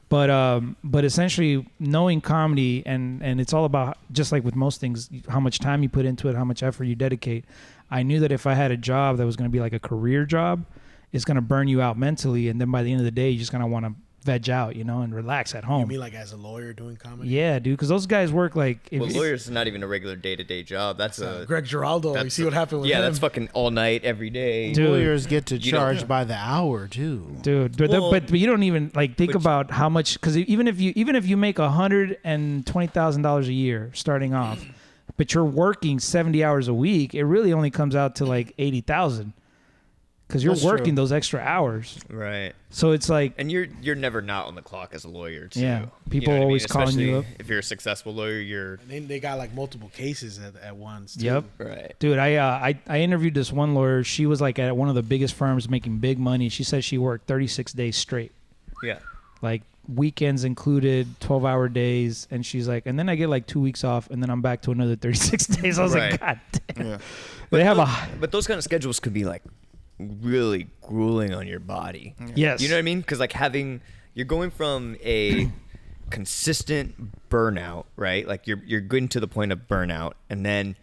But essentially knowing comedy and it's all about, just like with most things, how much time you put into it, how much effort you dedicate. I knew that if I had a job that was going to be like a career job, it's going to burn you out mentally. And then by the end of the day, you're just going to want to veg out, and relax at You home. mean like as a lawyer doing comedy? Yeah, dude, because those guys work like... Well, lawyers is not even a regular day-to-day job. That's a Greg Giraldo. You see what happened with him? that's fucking all night, every day. Dude. Lawyers get to You don't- charge by the hour too. Dude, Well, but you don't even like think about how much, because even if you make $120,000 a year starting off, but you're working 70 hours a week, it really only comes out to like 80,000 because you're That's working true. those extra hours. Right. So it's like, And you're never not on the clock as a lawyer, too. Yeah, You people know what I mean? always calling you Especially up. If you're a successful lawyer, you're And then they got like multiple cases at once. Too. yep. right. Dude, I interviewed this one lawyer. She was like at one of the biggest firms making big money. She said she worked 36 days straight, Yeah. like weekends included, 12-hour days. And she's like, and then I get like 2 weeks off and then I'm back to another 36 days. I was like, Right. God damn. Yeah. They have But those kind of schedules could be like really grueling on your body. yes. You know what I mean? Because like you're going from a consistent burnout, right? Like you're getting to the point of burnout, and then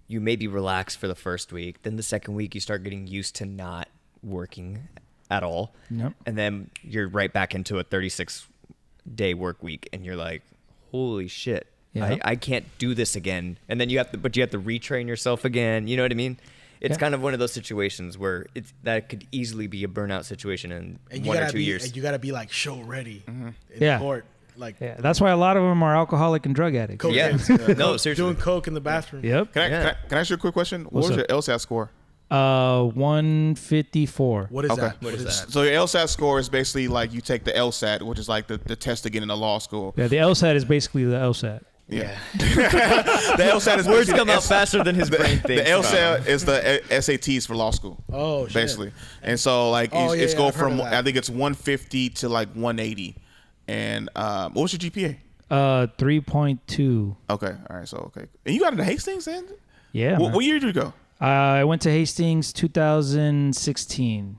you maybe relax for the first week. Then the second week you start getting used to not working at all, Yep. and then you're right back into a 36-day work week, and you're like, holy shit. Yeah. I can't do this again. And then you have to retrain yourself again. You know what I mean? It's Yeah. kind of one of those situations where that could easily be a burnout situation in And you 1 or gotta 2 be, years. and you gotta be like show ready in Yeah. court. Like Yeah, that's why a lot of them are alcoholic and drug addicts. coke Yeah. heads. No, seriously. Doing coke in the bathroom. Yep. Can I, Yeah. can I ask you a quick question? What's What was up? your LSAT score? 154. What is Okay. that? What is that? So your LSAT score is basically like you take the LSAT, which is like the test to get into law school. Yeah, the LSAT is basically the LSAT. Yeah. The LSAT is Words basically come out faster than his brain The thinks. LSAT is the SATs for law school. Oh, shit. Basically. And so like Oh, it's yeah, go I've heard from of that. I think it's 150 to like 180. And what was your GPA? 3.2. Okay. All right. So okay. And you got into Hastings, and Yeah. what man. year did you go? I went to Hastings 2016.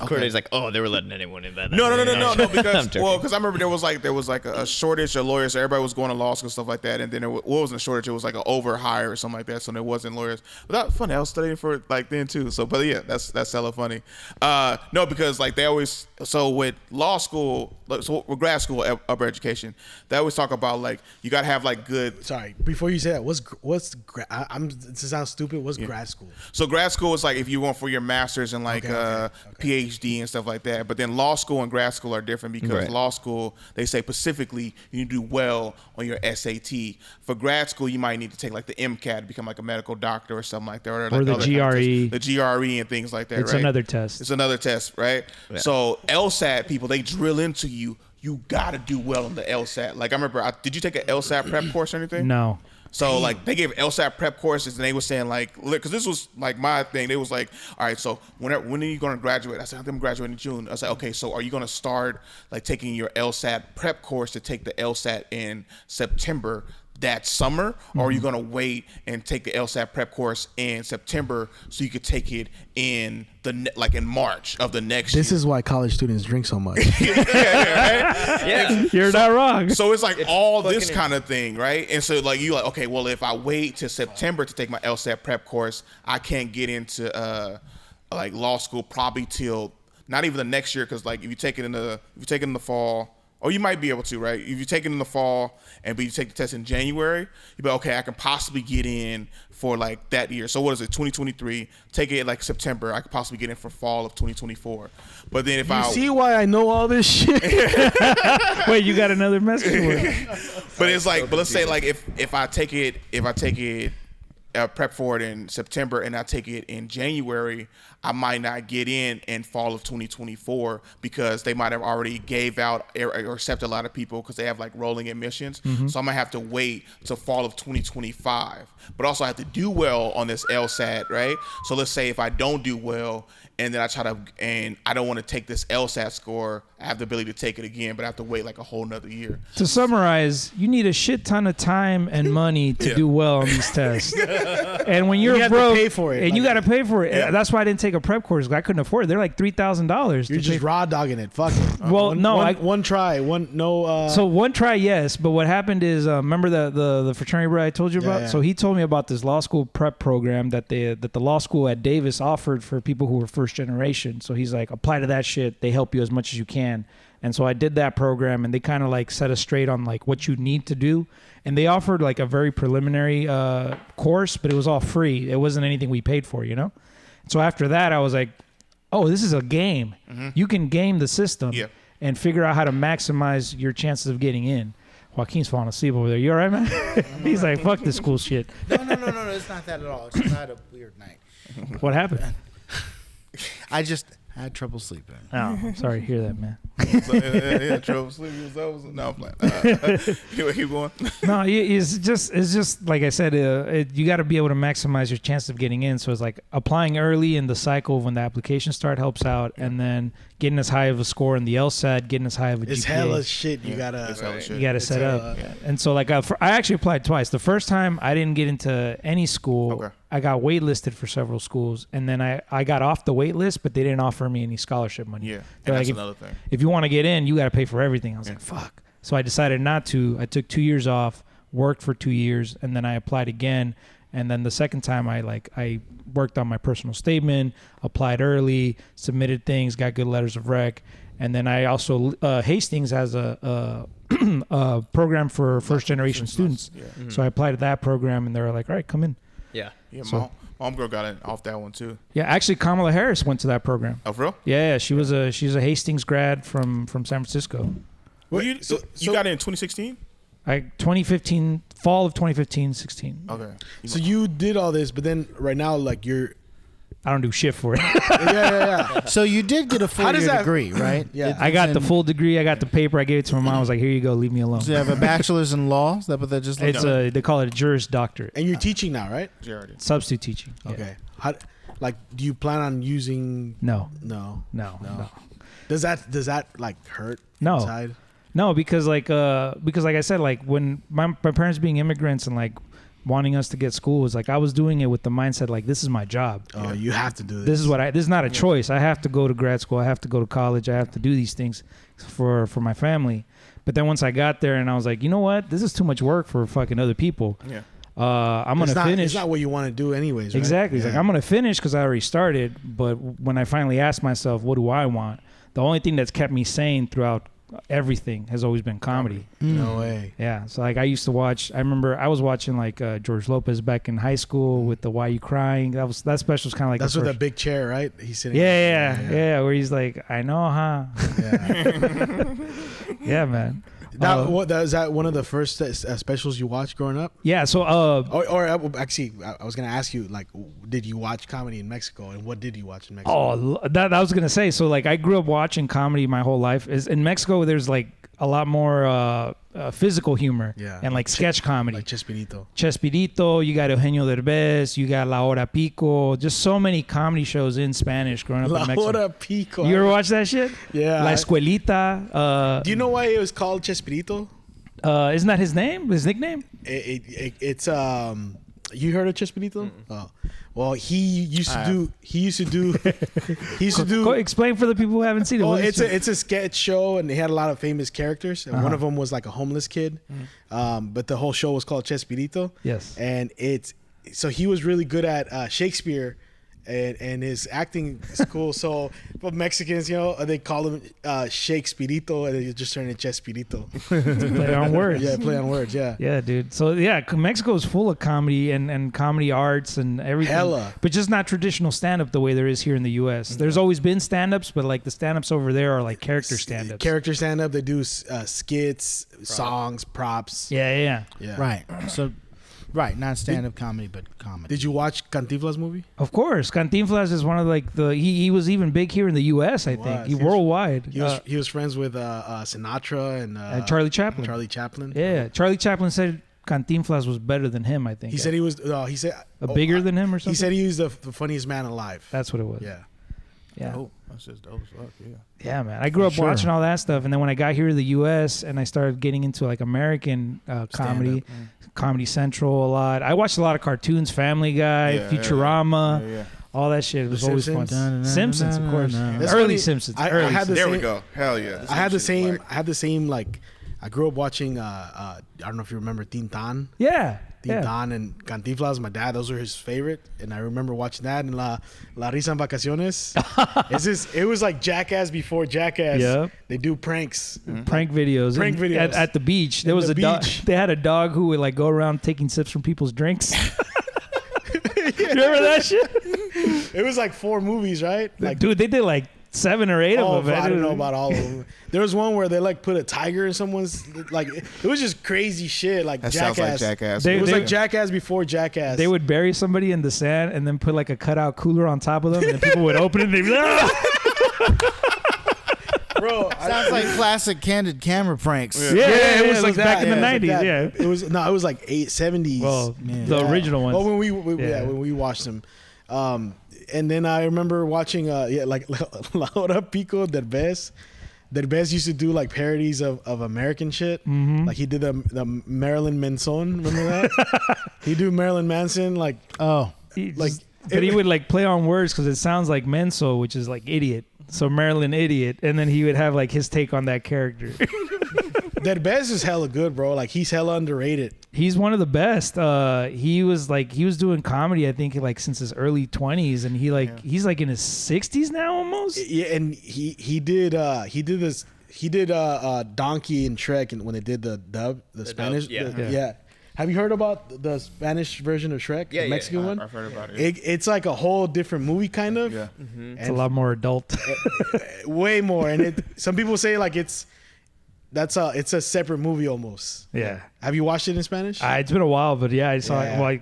Courtney's like, oh, they were letting anyone in that. No, because joking. because I remember there was like a shortage of lawyers. So everybody was going to law school and stuff like that, and then it wasn't a shortage. It was like an overhire or something like that. So there wasn't lawyers. But that was funny. I was studying for it like then too. So, but yeah, that's hella funny. No, because like they always with law school, so with grad school upper education, they always talk about like you gotta have like good. Sorry, before you say that, this sounds stupid. What's grad school? So grad school is like if you want for your master's and like PhD and stuff like that. But then law school and grad school are different because law school, they say specifically you need to do well on your SAT. For grad school, you might need to take like the MCAT to become like a medical doctor or something like that. Or like the GRE. The GRE and things like that, It's right? another test. It's another test, right? Yeah. So LSAT people, they drill into you. You got to do well on the LSAT. Like I remember, did you take an LSAT prep course or anything? No. So like they gave LSAT prep courses and they were saying like, look, because this was like my thing. They was like, all right, so when are you going to graduate? I said, I'm graduating in June. I was like, okay, so are you going to start like taking your LSAT prep course to take the LSAT in September that summer, or are you going to wait and take the LSAT prep course in September so you could take it in in March of the next year? This is why college students drink so much. Yeah. You're not wrong. So it's like all this kind of thing, right? And so like you like, okay, well if I wait till September to take my LSAT prep course, I can't get into like law school probably till not even the next year, because like if you take it in the fall. Or you might be able to, right? If you take it in the fall but you take the test in January, you'd be like, okay, I can possibly get in for like that year. So what is it, 2023? Take it like September, I could possibly get in for fall of 2024. But then if see why I know all this shit? Wait, you got another message for it? But it's like, but let's say like if I take it prep for it in September and I take it in January, I might not get in fall of 2024 because they might have already gave out or accepted a lot of people because they have like rolling admissions. Mm-hmm. So I might have to wait till fall of 2025. But also I have to do well on this LSAT, right? So let's say if I don't do well and then I don't want to take this LSAT score, I have the ability to take it again, but I have to wait like a whole nother year. To summarize, you need a shit ton of time and money to do well on these tests. And when you're broke, to pay for it. And you got to pay for it. Yeah. That's why I didn't take a prep course. I couldn't afford it. They're like $3,000. You're just raw dogging it. Fuck it. Well, one try. So one try, yes. But what happened is, remember the fraternity brother I told you about? Yeah. So he told me about this law school prep program that the law school at Davis offered for people who were first generation. So he's like, apply to that shit. They help you as much as you can. And so I did that program, and they kind of like set us straight on like what you need to do. And they offered like a very preliminary course, but it was all free. It wasn't anything we paid for, you know? So after that, I was like, oh, this is a game. Mm-hmm. You can game the system and figure out how to maximize your chances of getting in. Joaquin's falling asleep over there. You all right, man? He's like, fuck this cool shit. No. It's not that at all. It's just I had a weird night. What happened? I had trouble sleeping. Oh, I'm sorry to hear that, man. Yeah, trouble sleeping. No, I'm playing. Keep going. No, it's just like I said. You got to be able to maximize your chances of getting in. So it's like applying early in the cycle when the application start helps out, and then getting as high of a score in the LSAT, getting as high of a GPA. It's hella shit. You gotta set up. And so like I actually applied twice. The first time I didn't get into any school. Okay. I got waitlisted for several schools, and then I got off the wait list, but they didn't offer me any scholarship money. Yeah, and that's another thing. If you want to get in, you got to pay for everything. I was like, fuck. So I decided not to. I took 2 years off, worked for 2 years, and then I applied again. And then the second time I worked on my personal statement, applied early, submitted things, got good letters of rec. And then I also, Hastings has a program for first generation students. Yeah. Mm-hmm. So I applied to that program, and they were like, all right, come in. Yeah, so, my homegirl got it off that one too. Yeah, actually Kamala Harris went to that program. Oh, for real? Yeah, she's a Hastings grad from San Francisco. Well, you got it in 2016? 2015, fall of 2015, 16. Okay. So you did all this, but then right now, like I don't do shit for it. Yeah. So you did get a 4-year degree, right? Yeah. I got the full degree. I got the paper. I gave it to my mom. I was like, here you go. Leave me alone. So you have a bachelor's in law? Is that what that just looks like? They call it a Juris Doctorate. And you're teaching now, right? Substitute teaching. Okay. Yeah. Do you plan on using? No. Does that like hurt? No. Inside? No, because like I said, like when my parents being immigrants and like wanting us to get school was like I was doing it with the mindset like this is my job. Oh, you have to do this. This is not a choice. I have to go to grad school. I have to go to college. I have to do these things for my family. But then once I got there and I was like, you know what? This is too much work for fucking other people. Yeah. I'm going to finish. It's not what you want to do anyways, right? Exactly. It's like, I'm going to finish because I already started. But when I finally asked myself, what do I want? The only thing that's kept me sane throughout everything has always been comedy. No way. Yeah. So like I used to watch, I remember I was watching like George Lopez back in high school with the Why You Crying. That special was kind of like that's with the big chair, right? He's sitting. Yeah. Where he's like, I know, huh? Yeah. Yeah, man. Is that one of the first specials you watched growing up? Yeah. So, actually, I was gonna ask you, like, did you watch comedy in Mexico, and what did you watch in Mexico? Oh, that I was gonna say. So, like, I grew up watching comedy my whole life. In Mexico, there's like a lot more physical humor and like sketch comedy, like Chespirito. You got Eugenio Derbez, you got La Hora Pico. Just so many comedy shows in Spanish growing up in Mexico. La Hora Pico. You ever watch that shit? Yeah. La Escuelita. Do you know why it was called Chespirito? Isn't that his name? His nickname? It's you heard of Chespirito? Oh. Well, he used to do. Explain for the people who haven't seen it. Well, it's a sketch show, and they had a lot of famous characters, and one of them was like a homeless kid. But the whole show was called Chespirito. Yes. And so he was really good at Shakespeare, and his acting is cool. So, but Mexicans, they call him Shakespearito, and they just turn it Chespirito. Play on words. Yeah, play on words. Yeah. Yeah, dude. So yeah, Mexico is full of comedy and comedy arts and everything. Hella. But just not traditional stand-up the way there is here in the U.S. There's always been stand-ups, but like the stand-ups over there are like character stand-ups. Character stand-up. They do skits, songs, props. Yeah. Right. So, right, not stand-up comedy, but comedy. Did you watch Cantinflas movie? Of course, Cantinflas is one of like he was even big here in the U.S. I think he worldwide. He was friends with Sinatra and Charlie Chaplin. Yeah, Charlie Chaplin said Cantinflas was better than him. I think he said he was. He said bigger than him or something. He said he was the funniest man alive. That's what it was. Yeah. Oh, that's just dope as fuck. Yeah, man. I grew up watching all that stuff, and then when I got here to the U.S. and I started getting into like American comedy, Comedy Central a lot. I watched a lot of cartoons, Family Guy, Futurama, all that shit. It was always fun. Simpsons, of course. Early Simpsons. There we go. Hell yeah. I had the same like. I grew up watching. I don't know if you remember Tintan. Yeah. Tintan and Cantinflas, my dad, those were his favorite, and I remember watching that. And La Risa en Vacaciones. It was like Jackass before Jackass. Yep. They do pranks, prank videos at the beach. There was a dog. They had a dog who would like go around taking sips from people's drinks. You remember that shit? It was like 4 movies, right? Like, dude, they did like 7 or 8 of them. I don't know about all of them. There was one where they like put a tiger in someone's like. It was just crazy shit. Like that Jackass. Sounds like Jackass. It was like Jackass before Jackass. They would bury somebody in the sand and then put like a cutout cooler on top of them, and then people would open it and they'd be like, Bro, sounds like classic candid camera pranks. Yeah, it was like back in the 90s. Like yeah, it was like 70s. Well, the original ones. Oh, when we watched them. And then I remember watching like La Hora Pico, Derbez. Derbez used to do like parodies of American shit. Mm-hmm. Like he did the Marilyn Manson. Remember that? He do Marilyn Manson like he would like play on words because it sounds like menso, which is like idiot. So Marilyn idiot, and then he would have like his take on that character. Derbez is hella good, bro. Like he's hella underrated. He's one of the best. He was doing comedy, I think, like since his early 20s, and he's like in his 60s now almost. Yeah, and he did Donkey and Shrek, and when they did the Spanish dub, yeah. Have you heard about the Spanish version of Shrek? Yeah, the Mexican one? I've heard about it. It's like a whole different movie, kind of. Yeah. Mm-hmm. It's a lot more adult. Way more. And some people say like it's a separate movie almost. Yeah. Have you watched it in Spanish? It's been a while, but yeah, I saw it. Well,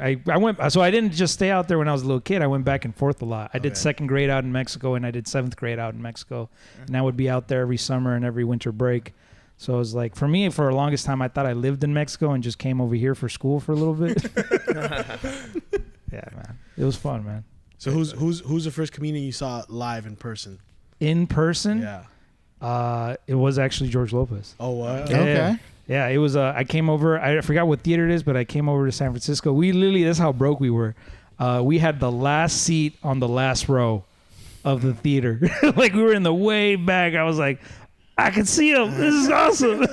I went. So I didn't just stay out there when I was a little kid. I went back and forth a lot. I did 2nd grade out in Mexico, and I did 7th grade out in Mexico. And I would be out there every summer and every winter break. So it was like, for me, for the longest time, I thought I lived in Mexico and just came over here for school for a little bit. Yeah, man. It was fun, man. So who's the first comedian you saw live in person? In person? Yeah. It was actually George Lopez. Oh, what? Yeah. Okay. Yeah, it was. I came over. I forgot what theater it is, but I came over to San Francisco. We literally, that's how broke we were. We had the last seat on the last row of the theater. Like we were in the way back. I was like, I can see him. This is awesome.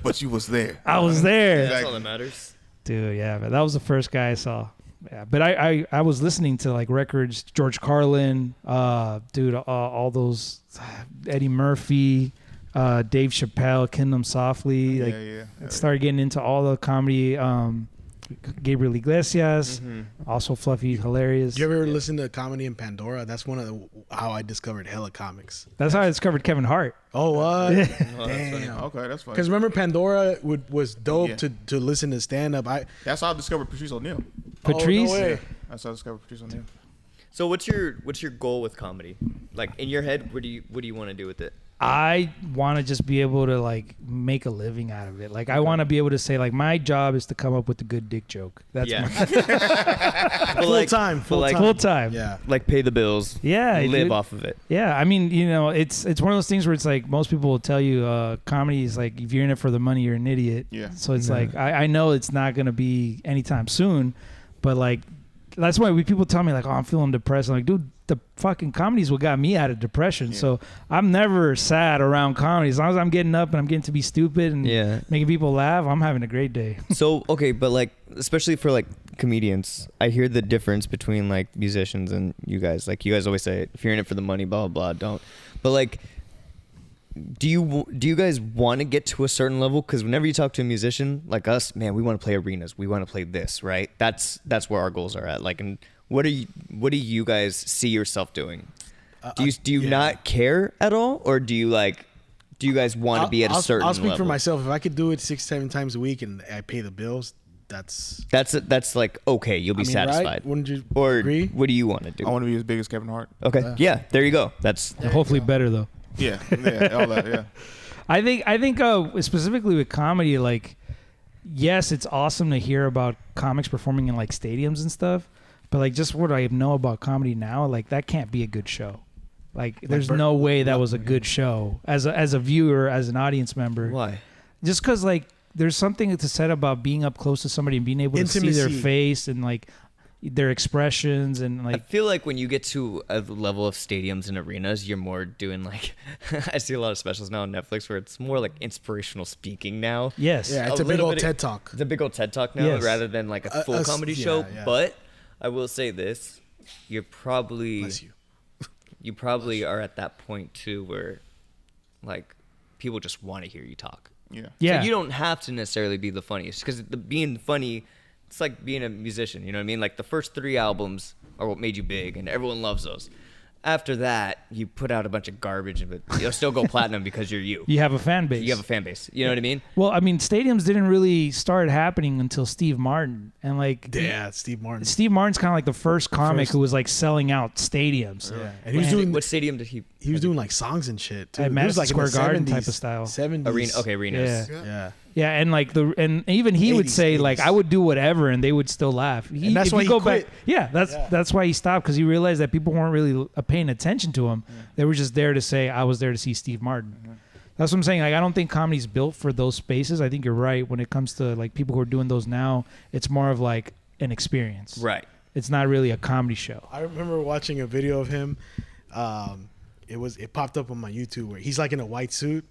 But you was there. I was there. That's all that matters. Dude, yeah, but that was the first guy I saw. Yeah, but I was listening to like records, George Carlin, all those, Eddie Murphy, Dave Chappelle, Kingdom Softly. Like, started getting into all the comedy. Gabriel Iglesias, also Fluffy, hilarious. Did you ever listen to Comedy in Pandora? That's one of how I discovered hella comics. That's how I discovered Kevin Hart. Oh, what? Yeah. Damn. Okay, that's fine. Because remember, Pandora was dope to listen to stand up. That's how I discovered Patrice O'Neal. Patrice? Oh, no way. That's how I discovered Patrice O'Neal. So what's your goal with comedy? Like in your head, what do you want to do with it? I want to just be able to like make a living out of it. Like I want to be able to say like my job is to come up with a good dick joke. That's my full time. Yeah. Like pay the bills. Yeah. Live off of it. Yeah. I mean, it's one of those things where it's like most people will tell you comedy is like if you're in it for the money, you're an idiot. Yeah. So it's like I know it's not going to be anytime soon, but like that's why people tell me like, oh, I'm feeling depressed. I'm like, dude, the fucking comedy's what got me out of depression. Yeah. So I'm never sad around comedy. As long as I'm getting up and I'm getting to be stupid and making people laugh, I'm having a great day. So, okay, but like, especially for like comedians, I hear the difference between like musicians and you guys. Like you guys always say, if you're in it for the money, blah, blah, blah, don't. But like, do you guys want to get to a certain level? Because whenever you talk to a musician like us, man, we want to play arenas. We want to play this, right? That's where our goals are at. Like, and what do you guys see yourself doing? Do you not care at all, or do you guys want to be at a certain level? I'll speak for myself. If I could do it 6-7 times a week and I pay the bills, that's like okay. You'll be satisfied. Right? Wouldn't you or agree? What do you want to do? I want to be as big as Kevin Hart. Okay, yeah, there you go. That's hopefully better though. Yeah, all that, yeah. I think specifically with comedy, like, yes, it's awesome to hear about comics performing in like stadiums and stuff, but like just what I know about comedy now, like that can't be a good show. Like, there's no way that was a good show as a viewer, as an audience member. Why? Just because like there's something to said about being up close to somebody and being able to see their face and like their expressions and like. I feel like when you get to a level of stadiums and arenas, you're more doing like I see a lot of specials now on Netflix where it's more like inspirational speaking now. Yes. Yeah, it's a big old TED Talk. It's a big old TED Talk now rather than like a full comedy show. Yeah. But I will say this, you're probably you probably are at that point too where like people just want to hear you talk. Yeah. So you don't have to necessarily be the funniest because being funny, it's like being a musician, you know what I mean? Like the first 3 albums are what made you big and everyone loves those. After that, you put out a bunch of garbage, but you'll still go platinum because you're you. You have a fan base. You have a fan base. You know what I mean? Well, I mean, stadiums didn't really start happening until Steve Martin. And like, Steve Martin. Steve Martin's kind of like the first comic who was like selling out stadiums. Yeah. And he was doing what stadium did he? He was doing like songs and shit too. At Madison like Square Garden type of style. 70s. Arenas. Yeah. Yeah, and like and even he would say 80s. like I would do whatever and they would still laugh. And that's why he quit. That's why he stopped, because he realized that people weren't really paying attention to him. They were just there to say I was there to see Steve Martin. That's what I'm saying. Like, I don't think comedy's built for those spaces. I think you're right when it comes to like people who are doing those now. It's more of like an experience. Right. It's not really a comedy show. I remember watching a video of him. It popped up on my YouTube where he's like in a white suit.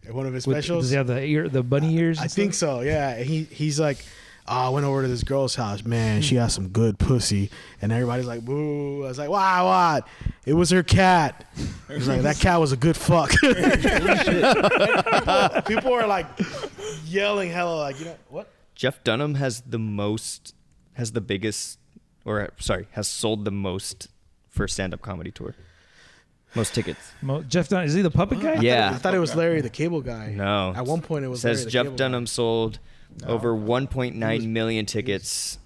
At one of his specials. Does he have the bunny ears? I think so. Yeah. He's like, I went over to this girl's house. Man, she has some good pussy. And everybody's like, boo. I was like, what? It was her cat. He's like, that cat was a good fuck. people are like yelling hella like, you know, what? Jeff Dunham has sold the most for stand-up comedy tour. Most tickets. Jeff Dunham, is he the puppet guy? Yeah. I thought it was Larry the Cable Guy. No. At one point it was Says Larry the Jeff Cable Dunham Guy. sold over 1.9 million tickets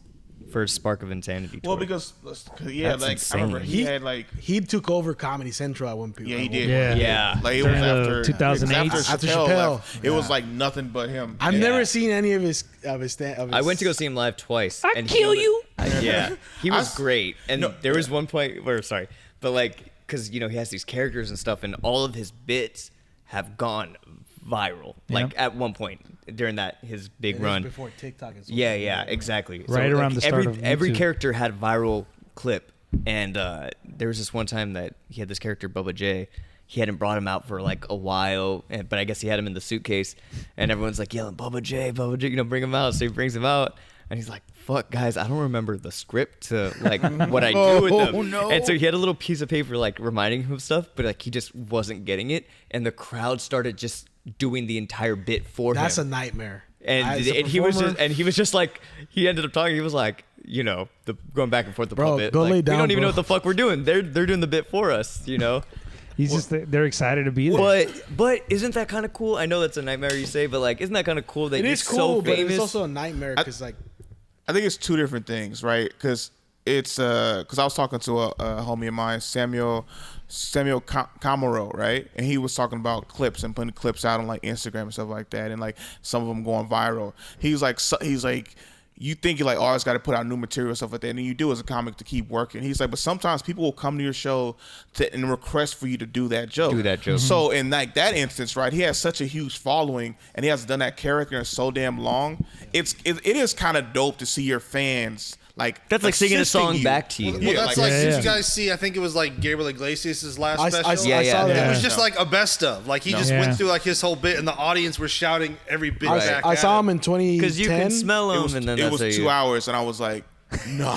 for Spark of Insanity tour. Well, because That's like insane. I remember he took over Comedy Central at one point. Yeah, he did. Yeah. Like it During was after 2008. After Chappelle. Chappelle. Left, it was like nothing but him. I've never seen any of his I went to go see him live twice. I'd kill you. Yeah. He was great. And there was one point where, because, you know, he has these characters and stuff, and all of his bits have gone viral. Like at one point during that his big run before TikTok and yeah, exactly. Right around the start of every YouTube. character had a viral clip, and there was this one time that he had this character Bubba J. He hadn't brought him out for like a while, but I guess he had him in the suitcase, and everyone's like yelling Bubba J, bring him out. So he brings him out, and he's like, "Fuck, guys, I don't remember the script to like what I do with them." Oh, no. And so he had a little piece of paper like reminding him of stuff, but like he just wasn't getting it, and the crowd started just doing the entire bit for him. That's a nightmare. And he was just like, he ended up talking. He was like, you know, going back and forth the puppet. Go like, lay down, we don't even bro. know what the fuck we're doing. They're doing the bit for us, you know. They're excited to be there. But isn't that kind of cool? I know that's a nightmare you say, but like, isn't that kind of cool that It you're is cool, so but famous? it's also a nightmare because like I think it's two different things, right? Because it's because I was talking to a homie of mine, Samuel Camaro, right? And he was talking about clips and putting clips out on like Instagram and stuff like that, and like some of them going viral. He's like, you think you're like, oh, it's got to put out new material and stuff like that, and then you do as a comic to keep working. He's like, but sometimes people will come to your show and request for you to do that joke. So in like that instance, right, he has such a huge following, and he has done that character so damn long. It is kind of dope to see your fans. Like that's like singing a song you. back to you. Well, that's like, yeah. did you guys see? I think it was like Gabriel Iglesias' last special. I saw that. It was just like a best of. Like he just went through like his whole bit, and the audience were shouting every bit back. I saw him in 2010. Because you can smell them, and then it was 2 hours, and I was like, no.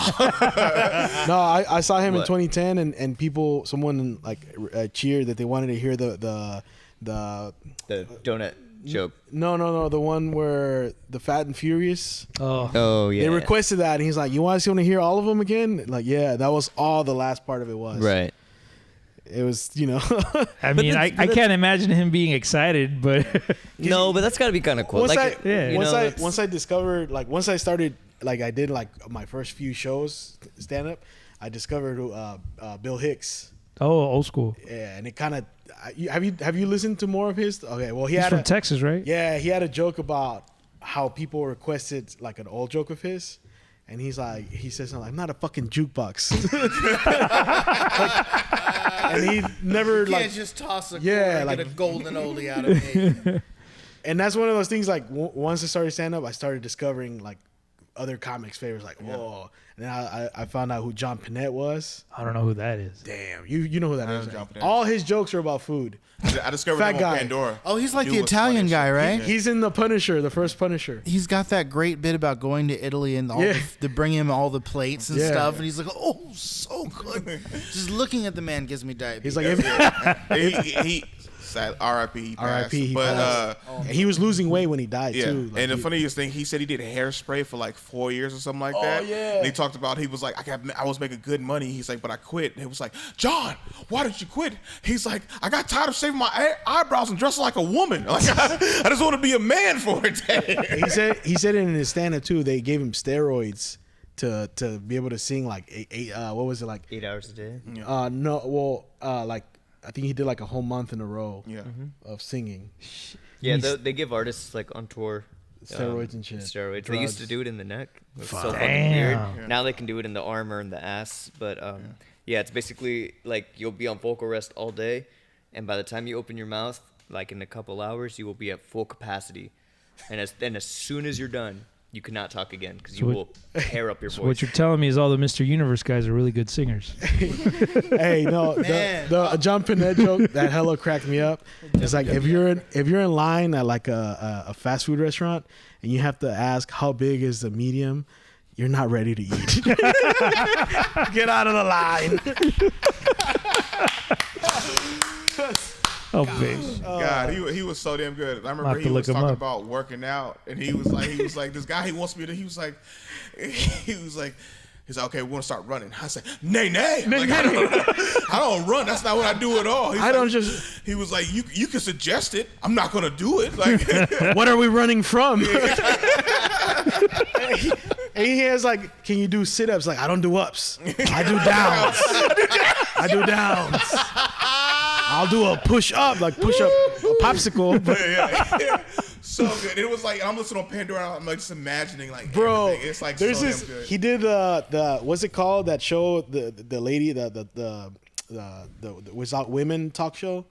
No, I saw him in 2010, and someone like cheered that they wanted to hear the donut joke. No, the one where the Fat and Furious. Oh Yeah. They requested that, and he's like, "You want to hear all of them again?" Like, yeah, that was all the last part of it was. Right. It was, you know. I mean, I can't imagine him being excited, but No, but that's got to be kind of cool. Once Like, I discovered, like, once I started, like, I did like my first few shows stand up, I discovered Bill Hicks. old school. Yeah, and it kind of. Have you listened to more of his? Okay, well, He's from Texas, right? Yeah, he had a joke about how people requested like an old joke of his, and he says something like, "I'm not a fucking jukebox," and he never You like can't just toss a like get a golden oldie out of me. and that's one of those things. Like once I started stand up, I started discovering like other comics' favorites. Like whoa, and then I found out who John Panette was. I don't know who that is. Damn, you know who that is. John Right? Panette. All his jokes are about food. I discovered Fat him guy. on Pandora. Oh, he's like Dude the was Italian funny guy, as shit. right? He's in the Punisher, the first Punisher. He's got that great bit about going to Italy and all to bring him all the plates and stuff, and he's like, "Oh, so good." Just looking at the man gives me diabetes. He's like, he sad, R.I.P. He passed. R.I.P. He But passed. And he was losing weight when he died yeah, too. Like, and the funniest thing, he said he did hairspray for like 4 years or something like that. yeah. And he talked about, he was like, I was making good money. He's like, but I quit. And it was like, John, why did you quit? He's like, I got tired of shaving my eyebrows and dressing like a woman. Like I just want to be a man for a day. he said it in his stand-up too. They gave him steroids to be able to sing like eight what was it, like 8 hours a day. like I think he did like a whole month in a row of singing. Yeah, they give artists like on tour Steroids and shit. Steroids. They Drugs. used to do it in the neck. It was so fucking Damn. weird. Now they can do it in the arm or in the ass. But yeah, it's basically like you'll be on vocal rest all day, and by the time you open your mouth, like in a couple hours, you will be at full capacity. And as soon as you're done, you cannot talk again because you will tear up your So voice. what you're telling me is all the Mr. Universe guys are really good singers. Hey, no, the John Panette joke that hella cracked me up. It's like if you're in line at like a fast food restaurant and you have to ask how big is the medium, you're not ready to eat. Get out of the line. Oh, big. God, he was so damn good. I I'll remember have he to was look him talking up. about working out, and he was like, this guy he wants me to. He was like, he's like, okay, we want to start running. I said, nay. Like, I don't run. That's not what I do at all. He was like, you can suggest it. I'm not gonna do it. Like, What are we running from? And he has like, can you do sit-ups? Like, I don't do ups. I do downs. I do downs. I'll do a push-up, like push-up a popsicle. But yeah. So good. It was like I'm listening on Pandora. I'm like just imagining like bro, everything. It's like there's so this. damn good. He did the what's it called? That show, the lady, the Without Women talk show.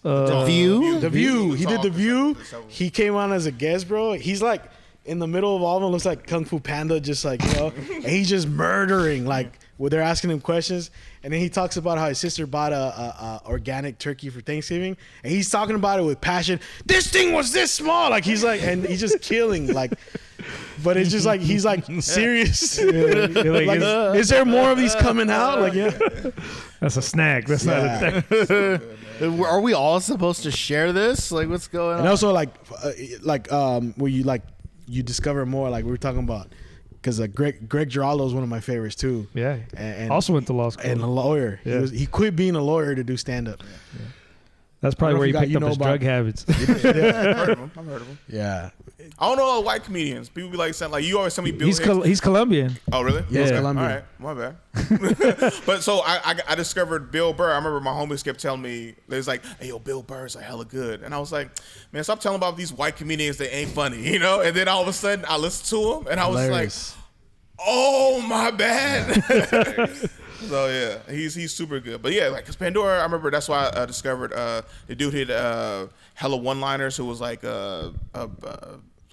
The View. The View. He did The View. Talk. He came on as a guest, bro. He's like in the middle of all of them. Looks like Kung Fu Panda, just like, you know. And he's just murdering, like, where they're asking him questions. And then he talks about how his sister bought a organic turkey for Thanksgiving. And he's talking about it with passion. This thing was this small. Like, he's like, and he's just killing, like. But it's just like, he's like serious. Like, is there more of these coming out? Like, yeah. That's a snack. That's not a thing. Are we all supposed to share this? Like, what's going on? And also, like where you discover more, like we were talking about, because Greg Giraldo is one of my favorites too. Yeah. And also went to law school. And a lawyer. Yeah. He quit being a lawyer to do stand up. Yeah. That's probably where he picked up his drug habits. I've heard of him. Yeah. I don't know all white comedians. People be like, you always tell me Bill Hicks. He's Colombian. Oh, really? Yeah, he's Colombian. All right, my bad. But so I discovered Bill Burr. I remember my homies kept telling me, they was like, hey, yo, Bill Burr's like hella good. And I was like, man, stop telling about these white comedians that ain't funny, you know? And then all of a sudden, I listened to him, and I was like, oh, my bad. So yeah, he's super good. But yeah, like, cause Pandora, I remember that's why I discovered the dude hit hella one-liners who was like I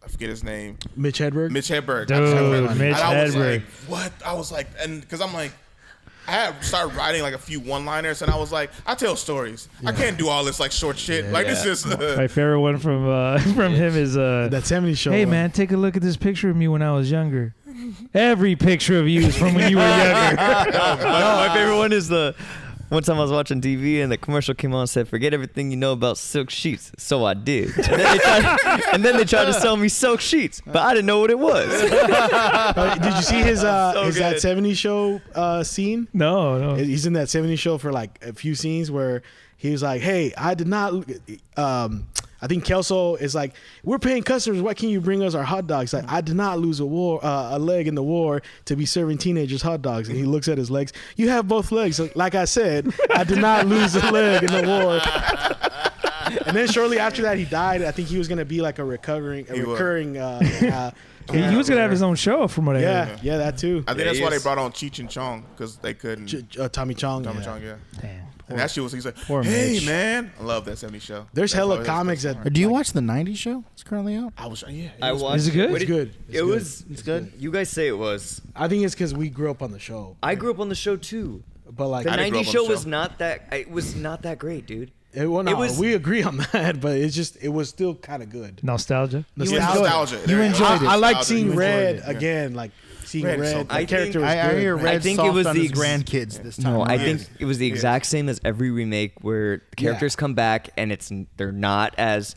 forget his name. Mitch Hedberg. Dude, Mitch I was Hedberg. like, what? I was like, and because I'm like, I had started writing like a few one-liners, and I was like, I tell stories. I can't do all this like short shit. Like this is my favorite one from him is that 70s show. Hey man, take a look at this picture of me when I was younger. Every picture of you is from when you were younger. My favorite one is the one time I was watching TV and the commercial came on and said, "Forget everything you know about silk sheets." So I did. And then they tried to sell me silk sheets, but I didn't know what it was. Did you see his good. that 70s show scene? No. He's in that 70s show for like a few scenes where he was like, hey, I did not I think Kelso is like, we're paying customers. Why can't you bring us our hot dogs? Like, I did not lose a leg in the war to be serving teenagers hot dogs. And he looks at his legs. You have both legs. Like I said, I did not lose a leg in the war. And then shortly after that, he died. I think he was gonna be like a recurring. He was gonna have his own show from what I heard. Yeah, that too. I think that's why they brought on Cheech and Chong, because they couldn't. Tommy Chong. Yeah. Damn. And that shit was, he's like, Poor hey, Mitch. man. I love that 70s show. There's That's hella always comics that. Do you watch the 90s show? It's currently out. I watched. Is it good? It's good. It's good. You guys say it was. I think it's because we grew up on the show. I grew up on the show too. But like The I didn't grow 90s up on show the was show. not that. It was not that great, dude. it was. We agree on that, but it was still kind of good. Nostalgia. Nostalgia. You enjoyed it. I like Nostalgia. seeing You Red enjoyed it, yeah. again, like seeing Red is so Red. good. The character was I good. hear Red I think soft it was on the his grandkids this time. No, I around. think it was the exact same as every remake where the characters come back and they're not as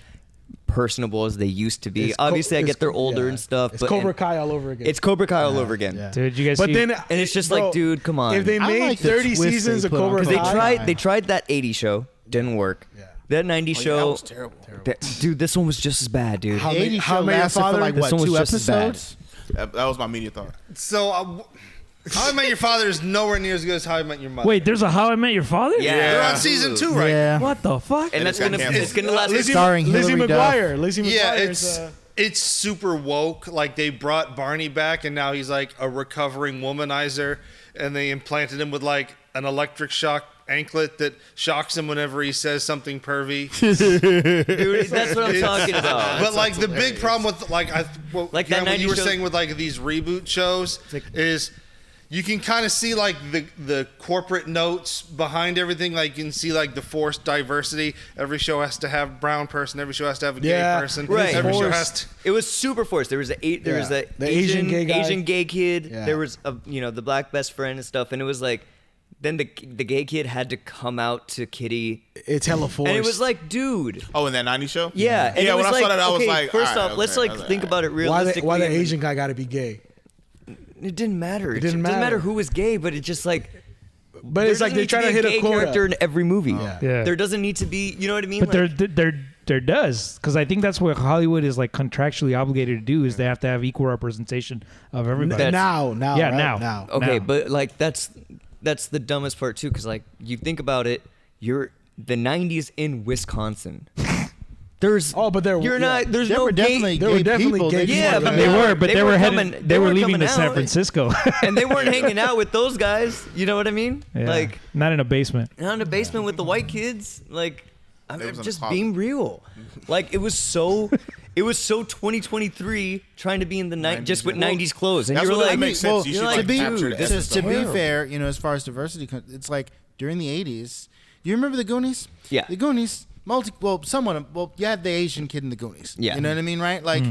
personable as they used to be. Obviously, I get they're older and stuff. It's but Cobra Kai all over again. It's Cobra Kai all over again. Yeah. Dude, you guys But see, then, And it's just bro, like, dude, come on. if they I made like the 30 twist they seasons of put on Cobra Because Kai, they tried that 80 show, didn't work. Yeah. That 90 That show, was terrible. dude, this one was just as bad, dude. How The 80s How show I Met Your lasted for Father? like, This what, one was 2 just as bad. episodes? That was my immediate thought. So, How I Met Your Father is nowhere near as good as How I Met Your Mother. wait, there's a How I Met Your Father? Yeah. They're on season 2 right now. Yeah. What the fuck? And that's got gonna canceled. it's gonna last. Starring Lizzie Hilary Duff. McGuire. Lizzie McGuire. Yeah, is, it's super woke. Like, they brought Barney back, and now he's like a recovering womanizer, and they implanted him with like an electric shock anklet that shocks him whenever he says something pervy. Dude, that's what I'm talking about. But like the big problem with like Like that Karen, what you 90s were show- saying with like these reboot shows is you can kind of see like the corporate notes behind everything. Like you can see like the forced diversity. Every show has to have a brown person. Every show has to have a gay Yeah, person. right. Every show Forced. has to. It was super forced. There was the Asian gay guy. Asian gay kid. Yeah. There was the black best friend and stuff, and it was like, then the gay kid had to come out to Kitty, it's hella forced. and it was like, dude, Oh, in that 90s show? yeah. And Yeah, it was when I like, saw that, I was okay, like, first all off, right, let's okay. like I was think like, about it why realistically. the Asian guy got to be gay. It didn't matter. It didn't doesn't matter. matter who was gay, but it just like. But it's there like they doesn't try need to be hit a gay character quota. in every movie. Yeah. There doesn't need to be. You know what I mean? But there does, because I think that's what Hollywood is like contractually obligated to do, is they have to have equal representation of everybody. Now, Yeah, right? now. Okay, Now. but like that's the dumbest part too, because like you think about it, you're the 90s in Wisconsin. There's but there you're not there's There no were definitely there were gay definitely people. gay They people. just Yeah, weren't but They allowed. were, but They they were were coming- headed. they They were were leaving coming to San out. Francisco. and they weren't hanging out with those guys. You know what I mean? Yeah. Like not in a basement. not in a basement with the white kids. Like I'm They was in the just closet. being real. Like it was so 2023 trying to be in the 90s just with 90s clothes, and That's you were what like, makes sense. Well, You you're should like, like be, capture the dude, this essence is to of be it. fair, as far as diversity, it's like during the 80s. Do you remember the Goonies? Yeah. The Goonies, you had the Asian kid in the Goonies. Yeah. You know what I mean, right? Like,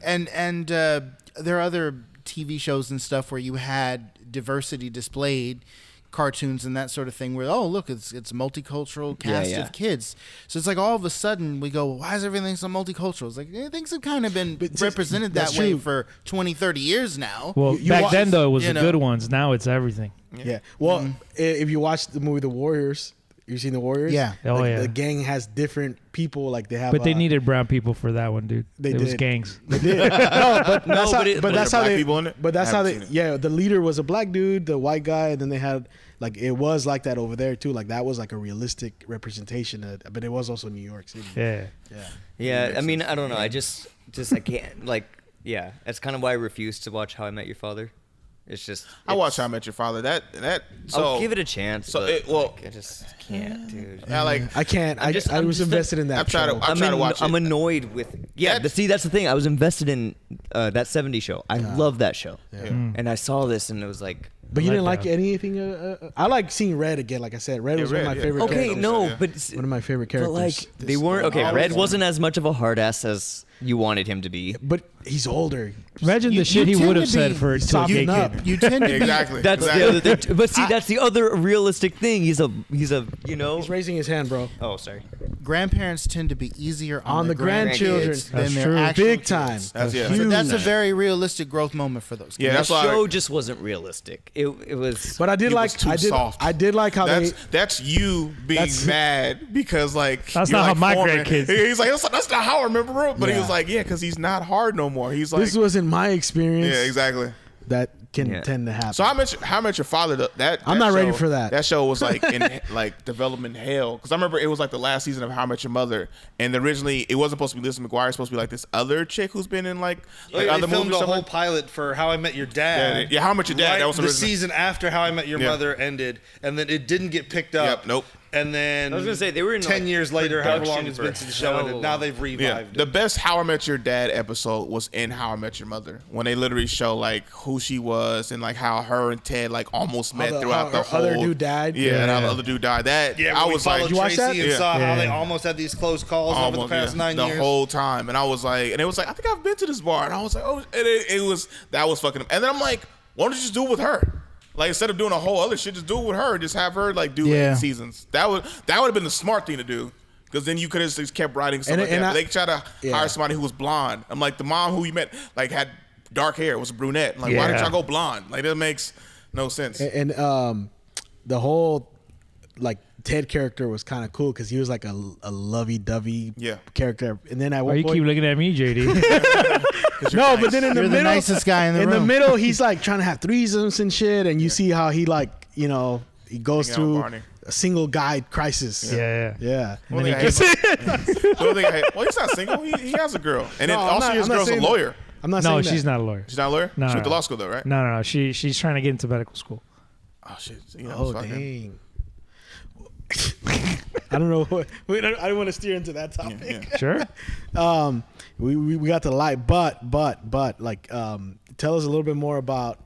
and there are other TV shows and stuff where you had diversity displayed, cartoons and that sort of thing where, oh, look, it's a multicultural cast yeah. of kids. So it's like all of a sudden we go, why is everything so multicultural? It's like things have kind of been represented that that's way true. for 20, 30 years now. Well, You back watch- then though, it was you the know. good ones. Now it's everything. Yeah. Well, if you watch the movie The Warriors, you seen The Warriors? Yeah. Oh, Like, yeah. The gang has different people. Like they have. But they needed brown people for that one, dude. They it was did. gangs. They did. No, but that's how. but But that's there how black they. people in it? But that's I how haven't they. seen it. Yeah, the leader was a black dude, the white guy, and then they had like it was like that over there too. Like that was like a realistic representation. But it was also New York City. Yeah. yeah. I mean, I don't know. I just I can't like. Yeah, that's kind of why I refuse to watch How I Met Your Father. It's just I watched How I Met Your Father. That so I'll give it a chance. so but, it- well- like, I just can't, dude. I like I can't. I'm I I'm was just invested in that. I've tried to- show. I'm trying to watch I'm it. annoyed with that's the thing. I was invested in that 70s show. I love that show, and I saw this and it was like, But you like didn't like that. anything. I like seeing Red again. Like I said, Red was one of my favorite. okay, characters. no, yeah. but One of my favorite but characters. like they weren't okay. Red wasn't as much of a hard ass as you wanted him to be. But he's older. Imagine You- the shit you he tend would have to said be for a gay softened up. kid. You tend to be exactly. That's exactly. the other thing. But see, that's the other realistic thing. He's a you know. He's raising his hand, bro. Oh, sorry. grandparents tend to be easier on the grandchildren. grandkids That's than their true. actual Big kids. time. That's yeah. So that's a very realistic growth moment for those kids. Yeah, The that's why. show just wasn't realistic. It was. But I did He like. was too I did. soft. I did like how That's you being That's- mad because like That's you're not how like my Foreman. grandkids- He's like that's not how I remember it, but he Yeah. was like because he's not hard no more. He's like this wasn't my experience. yeah exactly. That can Yeah. tend to happen. So How I Met Your Father that I'm not ready show- for that. That show was like in like development hell because I remember it was like the last season of How I Met Your Mother, and originally it wasn't supposed to be Lisa McGuire. It was supposed to be like this other chick who's been in like They other filmed movies. a or whole something. pilot for How I Met Your Dad. Yeah, How I Met Your Dad. Right, That was the original. season after How I Met Your Yeah. Mother ended, and then it didn't get picked up. Yep, nope. And then I was gonna say, they were in, 10 like, years later, however long production it's for been since the show hell ended. long. Now they've Yeah, revived the it. best How I Met Your Dad episode was in How I Met Your Mother when they literally show like who she was and like how her and Ted like almost met how throughout the her whole. other dude died? Yeah, and how the Yeah. other dude died. That Yeah, I when we was like, followed you watch Tracy that? and saw how Yeah. they almost had these close calls over the almost, past yeah, 9 the years. whole time, and I was like, and it was like I think I've been to this bar, and I was like, oh, and it was that was fucking. And then I'm like, why don't you just do it with her? Like instead of doing a whole other shit, just do it with her and just have her like do Yeah. 8 seasons. That would have been the smart thing to do. Because then you could have just kept writing stuff And- like and that. I- But they try to Yeah. hire somebody who was blonde. I'm like, the mom who you met like had dark hair, was a brunette. Like, why did Yeah. y'all go blonde? Like that makes no sense. and the whole like Ted character was kind of cool because he was like a lovey-dovey Yeah. character. And then at Why one you point, keep looking at me, JD? no, but then in the You're the middle, nicest guy in the the room. middle, he's like trying to have threesomes and shit, and you see how he like he goes Hang out with through Barney. a single guy crisis. Yeah. Yeah. One thing I hate about- one thing I hate- well, he's not single. He has a girl, and then No, I'm also not- his I'm not girl's a saying that. lawyer. I'm not No, saying she's that. not a lawyer. She's not a lawyer. No, She went to no. law school though, right? No. She's trying to get into medical school. Oh shit. Oh dang. I don't know. I don't want to steer into that topic. Sure. We got the light, but like tell us a little bit more about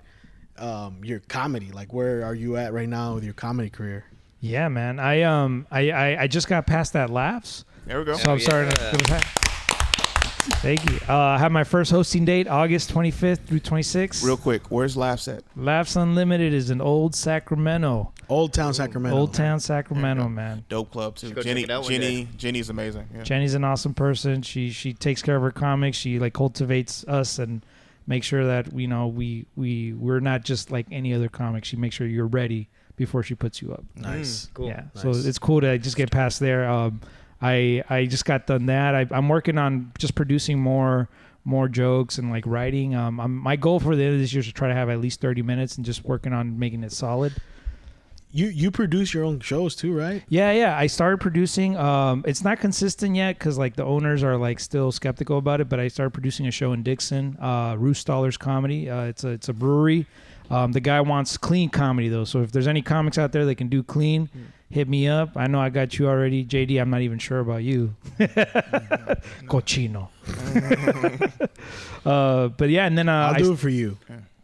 your comedy. Like, where are you at right now with your comedy career? Yeah, man. I just got past that laughs. There we go. So I'm starting to give it back. Thank you. I have my first hosting date August 25th through 26th. Real quick, where's Laughs at? Laughs Unlimited is in Old Sacramento. Old Town Sacramento. Old Town Sacramento, man. Dope club too. go check it out one day. Jenny's amazing. Yeah. Jenny's an awesome person. She takes care of her comics. She like cultivates us and makes sure that we're not just like any other comic. She makes sure you're ready before she puts you up. Nice. Cool. Yeah. Nice. So it's cool to just get past there. I just got done that. I'm working on just producing more jokes and like writing. My goal for the end of this year is to try to have at least 30 minutes and just working on making it solid. You produce your own shows too, right? Yeah. I started producing. It's not consistent yet because like the owners are like still skeptical about it. But I started producing a show in Dixon, Roostallers Comedy. It's a brewery. The guy wants clean comedy though, so if there's any comics out there that can do clean, hit me up. I know I got you already, JD. I'm not even sure about you. Cochino. But yeah, and then I'll do it for you.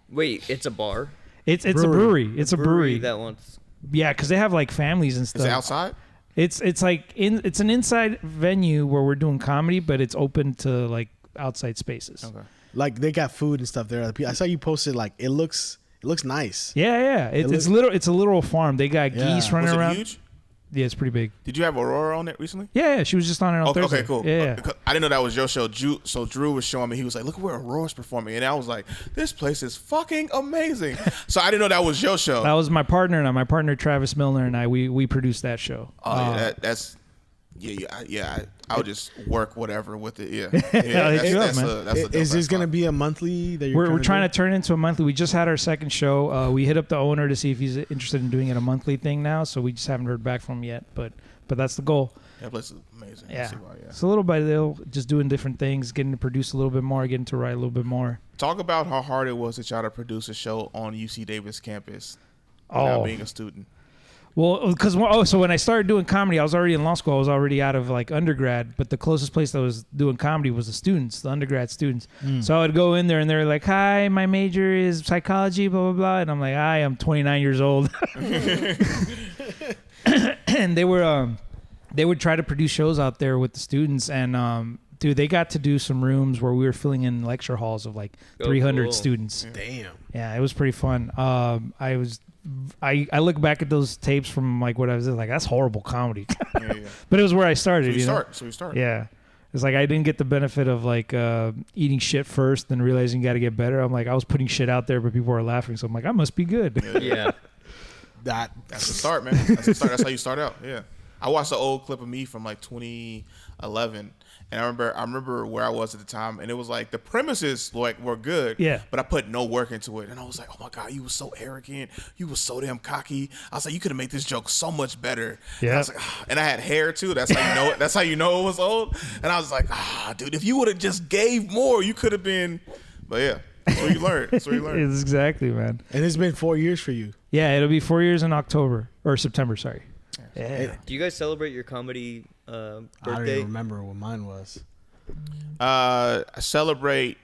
Wait, it's a bar? It's a brewery. It's a brewery. That wants. Yeah, because they have like families and stuff. Is it outside? It's like it's an inside venue where we're doing comedy, but it's open to like outside spaces. Okay. Like they got food and stuff there. I saw you posted. Like it looks nice. Yeah. It's a literal farm. They got geese running Was it around. huge? Yeah, it's pretty big. Did you have Aurora on it recently? Yeah, she was just on it on Thursday. Okay, cool. Yeah. I didn't know that was your show. So Drew was showing me. He was like, "Look where Aurora's performing," and I was like, "This place is fucking amazing." So I didn't know that was your show. That was my partner and my partner Travis Milner and I. We produced that show. Oh, yeah, that's. Yeah. I would just work whatever with it. Yeah. Is this gonna be a monthly? That we're trying to turn it into a monthly. We just had our second show. We hit up the owner to see if he's interested in doing it a monthly thing now. So we just haven't heard back from him yet. But that's the goal. That place is amazing. Yeah. So little by little, just doing different things, getting to produce a little bit more, getting to write a little bit more. Talk about how hard it was to try to produce a show on UC Davis campus without being a student. Well, so when I started doing comedy, I was already in law school. I was already out of like undergrad, but the closest place that was doing comedy was the students, the undergrad students. So I would go in there and they're like, "Hi, my major is psychology, blah, blah, blah." And I'm like, "Hi, I'm 29 years old." And they would try to produce shows out there with the students. And, dude, they got to do some rooms where we were filling in lecture halls of like 300 students. Damn. Yeah, it was pretty fun. I look back at those tapes from like what I was like, that's horrible comedy. But it was where I started. So you start. Yeah. It's like I didn't get the benefit of like eating shit first and realizing you got to get better. I'm like, I was putting shit out there, but people were laughing. So I'm like, I must be good. Yeah. That's the start, man. That's the start. That's how you start out. Yeah. I watched an old clip of me from like 2011. And I remember where I was at the time, and it was like the premises like were good, but I put no work into it, and I was like, "Oh my god, you were so arrogant, you were so damn cocky." I was like, "You could have made this joke so much better." Yeah. And I was like, and I had hair too. That's how you know it. That's how you know it was old. And I was like, dude, if you would have just gave more, you could have been. But yeah, that's what you learn. That's what you learn. It's exactly, man. And it's been 4 years for you. Yeah, it'll be 4 years in October or September. Sorry. Yeah. Do you guys celebrate your comedy birthday? I don't even remember what mine was. I celebrate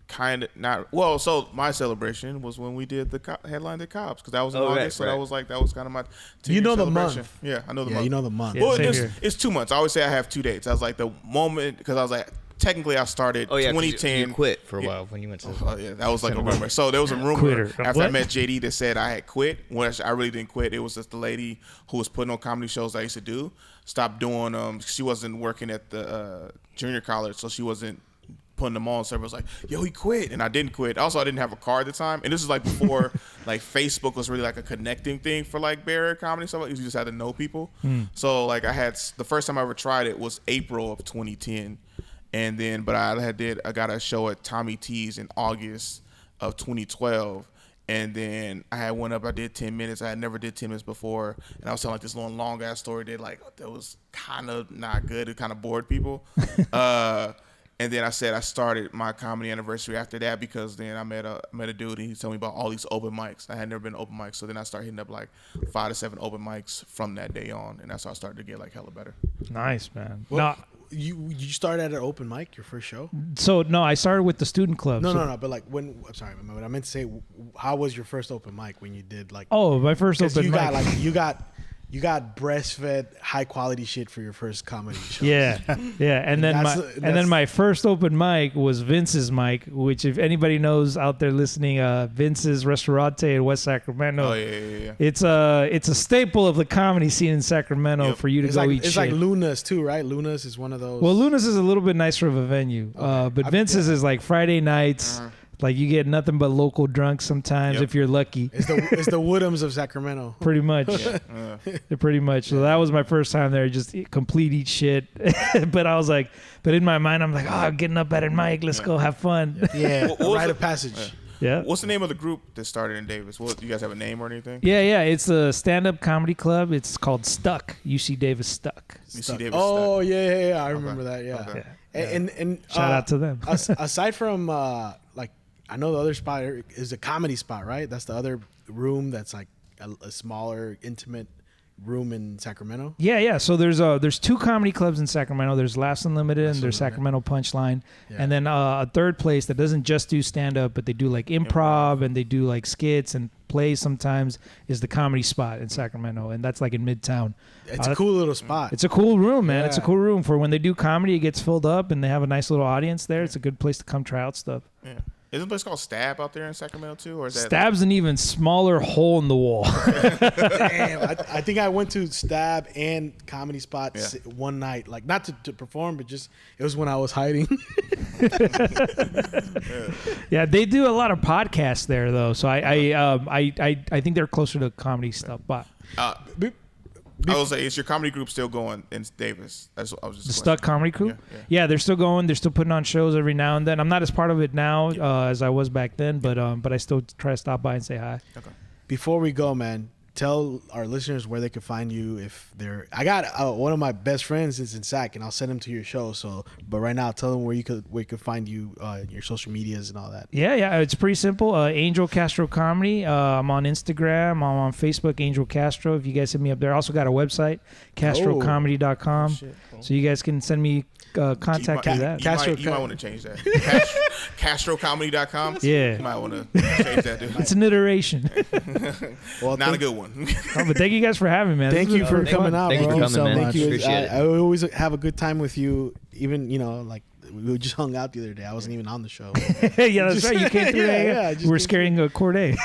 kind of not well. So my celebration was when we did the headline the Cops because that was in August. So that was kind of my. You know the month. Yeah, I know the month. You know the month. Well, it's 2 months. I always say I have 2 dates. I was like the moment because I was like. Technically, I started 2010. You quit for a while when you went to. Yeah, that was like a rumor. So there was a rumor after I met JD that said I had quit. When I really didn't quit. It was just the lady who was putting on comedy shows I used to do. Stopped doing. She wasn't working at the junior college, so she wasn't putting them on. So everyone was like, "Yo, he quit," and I didn't quit. Also, I didn't have a car at the time, and this is like before like Facebook was really like a connecting thing for like Bay Area comedy stuff. You just had to know people. So like I had the first time I ever tried it was April of 2010. And then, but I got a show at Tommy T's in August of 2012. And then I had one up, I did 10 minutes. I had never did 10 minutes before. And I was telling like this long ass story that was kind of not good. It kind of bored people. And then I said I started my comedy anniversary after that because then I met a dude and he told me about all these open mics. I had never been to open mics. So then I started hitting up like 5 to 7 open mics from that day on. And that's how I started to get like hella better. Nice, man. Well, you started at an open mic, your first show? So no, I started with the student club. No. But like I'm sorry, what I meant to say, how was your first open mic when you did like? Oh, my first open mic. You got breastfed high quality shit for your first comedy show. Yeah. And then my first open mic was Vince's mic, which if anybody knows out there listening, Vince's Restaurante in West Sacramento. Oh yeah. It's a staple of the comedy scene in Sacramento for you to go eat shit. It's like Luna's too, right? Luna's is one of those. Well, Luna's is a little bit nicer of a venue, but Vince's is like Friday nights. Like you get nothing but local drunks sometimes if you're lucky. It's the Woodhams of Sacramento. Pretty much. Pretty much. So that was my first time there, just complete eat shit. But I was like, but in my mind, I'm like, I'm getting up at a mic. Let's go have fun. Yeah. Rite of passage. Yeah. What's the name of the group that started in Davis? Do you guys have a name or anything? Yeah. It's a stand-up comedy club. It's called Stuck. UC Davis Stuck. UC Davis Oh, Stuck. Yeah. I remember that. Yeah. Okay. And shout out to them. aside from like I know the other spot is a comedy spot, right? That's the other room that's like a smaller, intimate room in Sacramento. Yeah. So there's 2 comedy clubs in Sacramento. There's Laughs Unlimited and there's Sacramento Punchline, and then a third place that doesn't just do stand up, but they do like improv and they do like skits and plays sometimes, is the Comedy Spot in Sacramento, and that's like in Midtown. It's a cool little spot. It's a cool room, man. Yeah. It's a cool room for when they do comedy. It gets filled up and they have a nice little audience there. It's a good place to come try out stuff. Yeah. Isn't a place called Stab out there in Sacramento too, or is that Stab's an even smaller hole in the wall. Damn, I think I went to Stab and Comedy Spot one night, like not to perform, but just it was when I was hiding. Yeah, they do a lot of podcasts there though, so I think they're closer to comedy stuff. But I will say, is your comedy group still going in Davis? I was just the Stuck Comedy Crew? Yeah, they're still going. They're still putting on shows every now and then. I'm not as part of it now as I was back then, but I still try to stop by and say hi. Okay. Before we go, man, tell our listeners where they can find you if they're. I got one of my best friends is in Sac, and I'll send him to your show. So, but right now, tell them where you could find you, your social medias and all that. Yeah, it's pretty simple. Angel Castro Comedy. I'm on Instagram. I'm on Facebook, Angel Castro. If you guys hit me up there, I also got a website, castrocomedy.com. So you guys can send me contact through that. You might want to change that. Castrocomedy.com. Yeah. You might want to change that, dude. It's an iteration. Well, not a good one. But thank you guys for having me, man. Thank you for coming out, Thank bro. you for coming, man. Thank you. Appreciate it. I always have a good time with you. Even like we just hung out the other day. I wasn't even on the show. Yeah, that's right. You came through there. We're scaring Corday.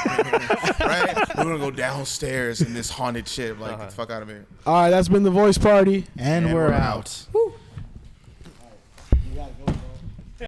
Right? We're gonna go downstairs in this haunted shit. Like, get the fuck out of here. All right, that's been the Voice Party, And we're out. Woo.